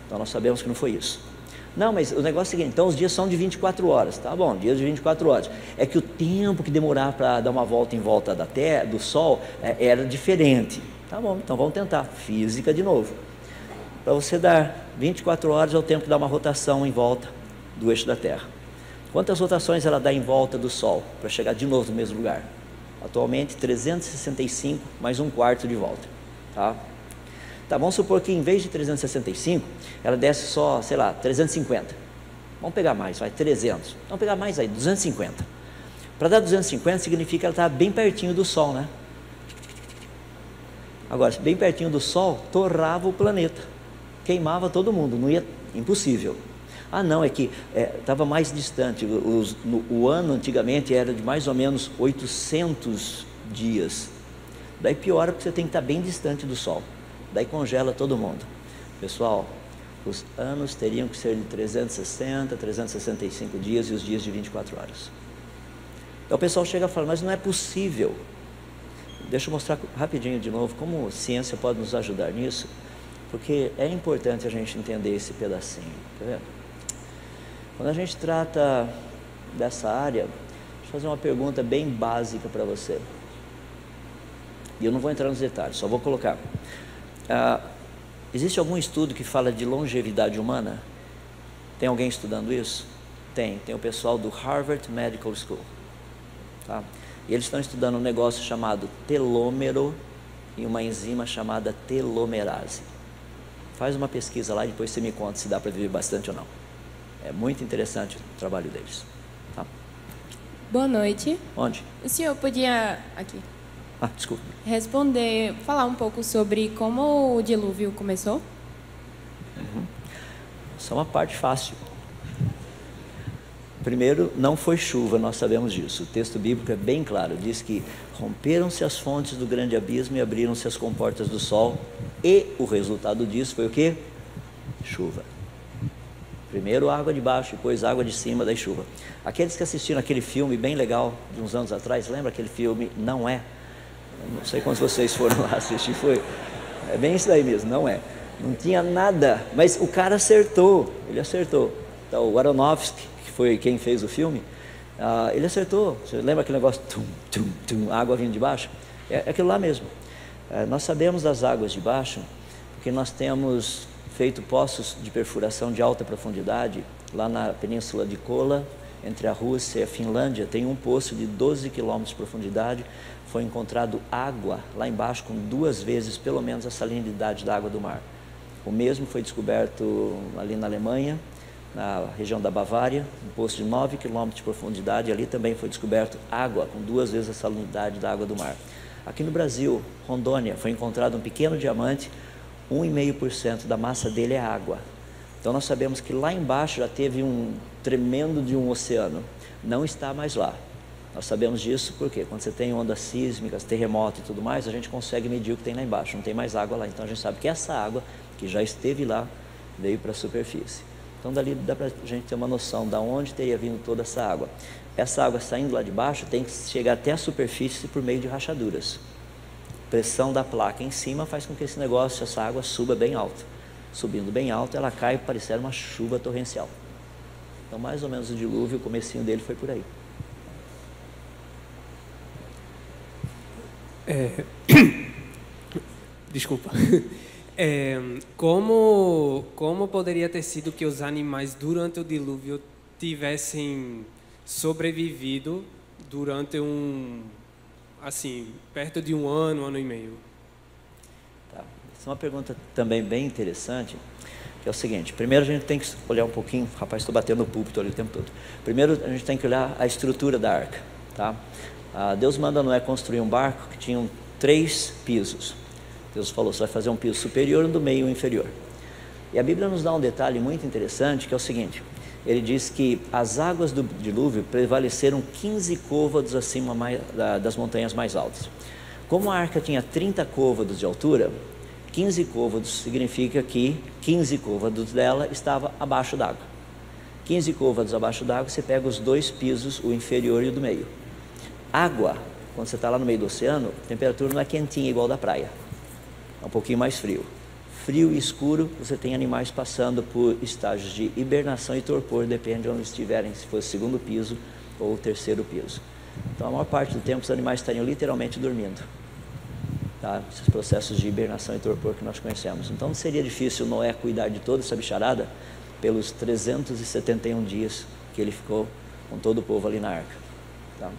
Então nós sabemos que não foi isso. Não, mas o negócio é o seguinte: então os dias são de 24 horas, tá bom, dias de 24 horas. É que o tempo que demorava para dar uma volta em volta da Terra, do Sol, era diferente. Tá bom, então vamos tentar. Física de novo. Para você dar 24 horas é o tempo que dá uma rotação em volta do eixo da Terra. Quantas rotações ela dá em volta do Sol para chegar de novo no mesmo lugar? Atualmente 365 mais 1/4 de volta. Tá? Tá, vamos supor que em vez de 365, ela desce só, sei lá, 350. Vamos pegar mais, vai, 300. Vamos pegar mais aí, 250. Para dar 250 significa que ela está bem pertinho do Sol, né? Agora, bem pertinho do Sol, torrava o planeta. Queimava todo mundo, não ia, impossível. Ah, não, é que estava mais distante. O ano antigamente era de mais ou menos 800 dias. Daí piora porque você tem que estar bem distante do Sol. Daí congela todo mundo. Pessoal, os anos teriam que ser de 360, 365 dias e os dias de 24 horas. Então o pessoal chega a falar, mas não é possível. Deixa eu mostrar rapidinho de novo como a ciência pode nos ajudar nisso, porque é importante a gente entender esse pedacinho. Tá vendo? Quando a gente trata dessa área, deixa eu fazer uma pergunta bem básica para você. E eu não vou entrar nos detalhes, só vou colocar. Existe algum estudo que fala de longevidade humana? Tem alguém estudando isso? Tem o pessoal do Harvard Medical School. Tá? E eles estão estudando um negócio chamado telômero e uma enzima chamada telomerase. Faz uma pesquisa lá e depois você me conta se dá para viver bastante ou não. É muito interessante o trabalho deles. Tá? Boa noite. Onde? O senhor podia, aqui, desculpa. falar um pouco sobre como o dilúvio começou? Isso é uma parte fácil. Primeiro, não foi chuva, nós sabemos disso. O texto bíblico é bem claro, diz que romperam-se as fontes do grande abismo e abriram-se as comportas do sol, e o resultado disso foi o quê? Chuva. Primeiro água de baixo, depois água de cima, daí chuva. Aqueles que assistiram aquele filme bem legal de uns anos atrás, lembra aquele filme Não É? Eu não sei quantos vocês foram lá assistir, é bem isso daí mesmo, não é? Não tinha nada, mas o cara acertou, ele acertou. Então, o Aronofsky, que foi quem fez o filme, ele acertou. Você lembra aquele negócio, água vindo de baixo? É aquilo lá mesmo. Nós sabemos das águas de baixo, porque nós temos feito poços de perfuração de alta profundidade, lá na península de Kola, entre a Rússia e a Finlândia, tem um poço de 12 km de profundidade, foi encontrado água lá embaixo com 2 vezes pelo menos a salinidade da água do mar. O mesmo foi descoberto ali na Alemanha, na região da Bavária, um poço de 9 km de profundidade, ali também foi descoberto água com 2 vezes a salinidade da água do mar. Aqui no Brasil, Rondônia, foi encontrado um pequeno diamante, 1,5% da massa dele é água. Então nós sabemos que lá embaixo já teve um tremendo de um oceano, não está mais lá. Nós sabemos disso porque quando você tem ondas sísmicas, terremoto e tudo mais, a gente consegue medir o que tem lá embaixo, não tem mais água lá. Então a gente sabe que essa água que já esteve lá veio para a superfície. Então dali dá para a gente ter uma noção de onde teria vindo toda essa água. Essa água saindo lá de baixo tem que chegar até a superfície por meio de rachaduras. A pressão da placa em cima faz com que esse negócio, essa água suba bem alto. Subindo bem alto, ela cai parecendo uma chuva torrencial. Então mais ou menos o dilúvio, o comecinho dele foi por aí. Desculpa. Como poderia ter sido que os animais durante o dilúvio tivessem sobrevivido durante perto de um ano e meio? Tá. Essa é uma pergunta também bem interessante, que é o seguinte: primeiro a gente tem que olhar um pouquinho, rapaz, estou batendo no púlpito ali o tempo todo. Primeiro a gente tem que olhar a estrutura da arca, tá? Deus manda Noé construir um barco que tinha 3 pisos. Deus falou, você vai fazer um piso superior, um do meio e um inferior. E a Bíblia nos dá um detalhe muito interessante, que é o seguinte: ele diz que as águas do dilúvio prevaleceram 15 côvados acima das montanhas mais altas. Como a arca tinha 30 côvados de altura, 15 côvados significa que 15 côvados dela estava abaixo d'água. 15 côvados abaixo d'água, você pega os 2 pisos, o inferior e o do meio. Água, quando você está lá no meio do oceano, a temperatura não é quentinha igual da praia, é um pouquinho mais frio. Frio e escuro, você tem animais passando por estágios de hibernação e torpor, depende de onde estiverem, se for o 2º piso ou o 3º piso. Então, a maior parte do tempo, os animais estariam literalmente dormindo. Tá? Esses processos de hibernação e torpor que nós conhecemos. Então, não seria difícil Noé cuidar de toda essa bicharada pelos 371 dias que ele ficou com todo o povo ali na arca. Tá?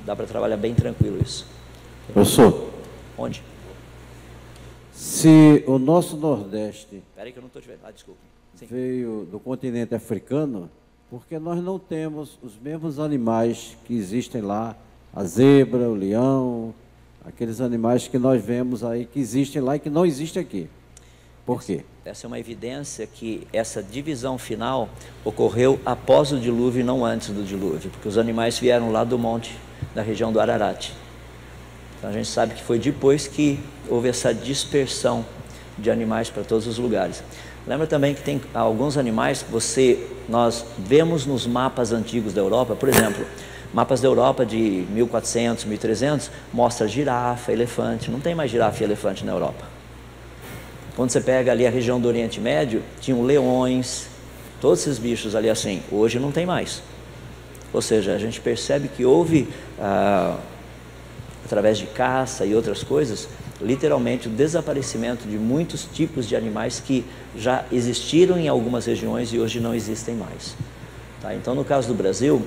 Dá para trabalhar bem tranquilo isso. Professor. Onde? Se o nosso Nordeste Espera aí que eu não estou te vendo. Desculpa. Sim. Veio do continente africano, porque nós não temos os mesmos animais que existem lá, a zebra, o leão, aqueles animais que nós vemos aí, que existem lá e que não existem aqui. Por quê? Essa é uma evidência que essa divisão final ocorreu após o dilúvio e não antes do dilúvio, porque os animais vieram lá do monte, da região do Ararat. Então a gente sabe que foi depois que houve essa dispersão de animais para todos os lugares. Lembra também que tem alguns animais que nós vemos nos mapas antigos da Europa, por exemplo, mapas da Europa de 1400, 1300, mostra girafa, elefante. Não tem mais girafa e elefante na Europa. Quando você pega ali a região do Oriente Médio, tinham leões, todos esses bichos ali assim. Hoje não tem mais. Ou seja, a gente percebe que houve, através de caça e outras coisas, literalmente o desaparecimento de muitos tipos de animais que já existiram em algumas regiões e hoje não existem mais. Tá? Então, no caso do Brasil,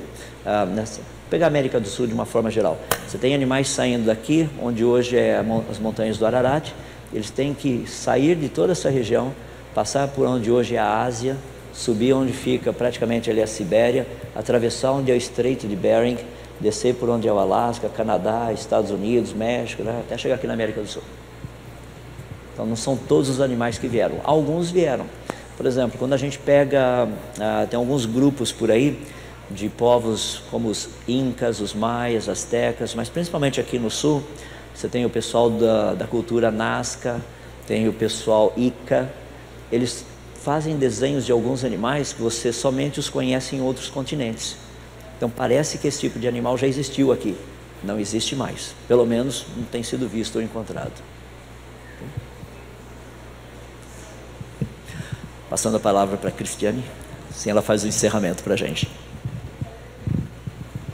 pegar a América do Sul de uma forma geral, você tem animais saindo daqui, onde hoje é as montanhas do Ararat. Eles têm que sair de toda essa região, passar por onde hoje é a Ásia, subir onde fica praticamente ali a Sibéria, atravessar onde é o Estreito de Bering, descer por onde é o Alasca, Canadá, Estados Unidos, México, né, até chegar aqui na América do Sul. Então não são todos os animais que vieram, alguns vieram. Por exemplo, quando a gente pega, tem alguns grupos por aí de povos como os Incas, os Maias, Astecas, mas principalmente aqui no Sul, você tem o pessoal da cultura Nazca, tem o pessoal Ica. Eles fazem desenhos de alguns animais que você somente os conhece em outros continentes. Então parece que esse tipo de animal já existiu aqui. Não existe mais. Pelo menos não tem sido visto ou encontrado. Passando a palavra para a Cristiane, assim ela faz o encerramento para a gente.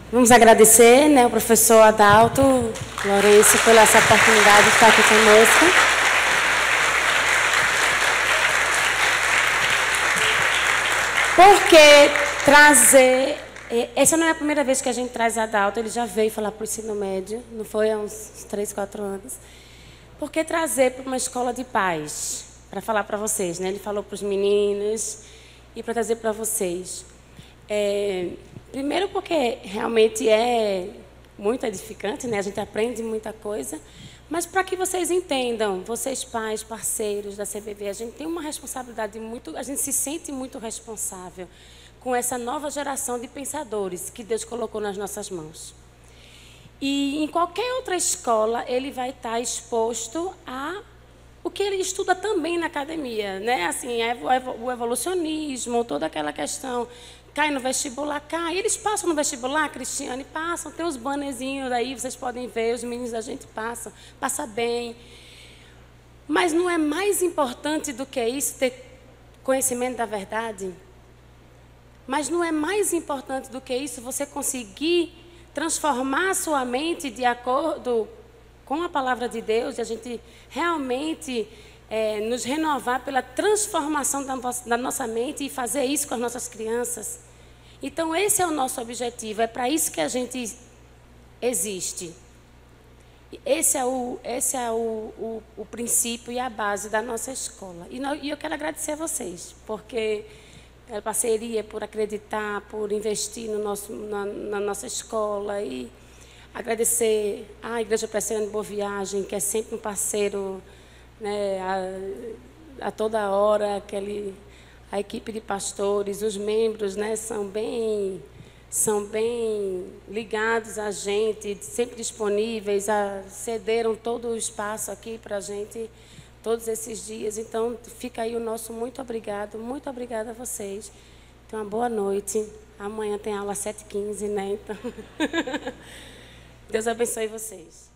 Vamos agradecer, né, o professor Adalto Lourenço pela essa oportunidade de estar aqui conosco. Porque trazer... Essa não é a primeira vez que a gente traz Adalto, ele já veio falar para o ensino médio, não foi há uns 3, 4 anos. Por que trazer para uma escola de paz? Para falar para vocês, né? Ele falou para os meninos e para trazer para vocês. Primeiro porque realmente é muito edificante, né? A gente aprende muita coisa, mas para que vocês entendam, vocês pais, parceiros da CBV, a gente tem uma responsabilidade a gente se sente muito responsável com essa nova geração de pensadores que Deus colocou nas nossas mãos. E em qualquer outra escola, ele vai estar exposto a o que ele estuda também na academia, né? Assim, o evolucionismo, toda aquela questão. Cai no vestibular, cai. Eles passam no vestibular, Cristiane, passam. Tem os bannerzinhos aí, vocês podem ver, os meninos da gente passam, passa bem. Mas não é mais importante do que isso ter conhecimento da verdade? Mas não é mais importante do que isso você conseguir transformar a sua mente de acordo com a palavra de Deus, e a gente realmente nos renovar pela transformação da nossa mente e fazer isso com as nossas crianças. Então, esse é o nosso objetivo, é para isso que a gente existe. Esse é o princípio e a base da nossa escola. E eu quero agradecer a vocês, porque a parceria, por acreditar, por investir na nossa escola, e agradecer à Igreja Presbiteriana de Boa Viagem, que é sempre um parceiro, né, a toda hora, a equipe de pastores, os membros, né, são bem ligados a gente, sempre disponíveis, cederam todo o espaço aqui para a gente todos esses dias. Então, fica aí o nosso muito obrigada a vocês. Então, uma boa noite. Amanhã tem aula às 7h15, né? Então, Deus abençoe vocês.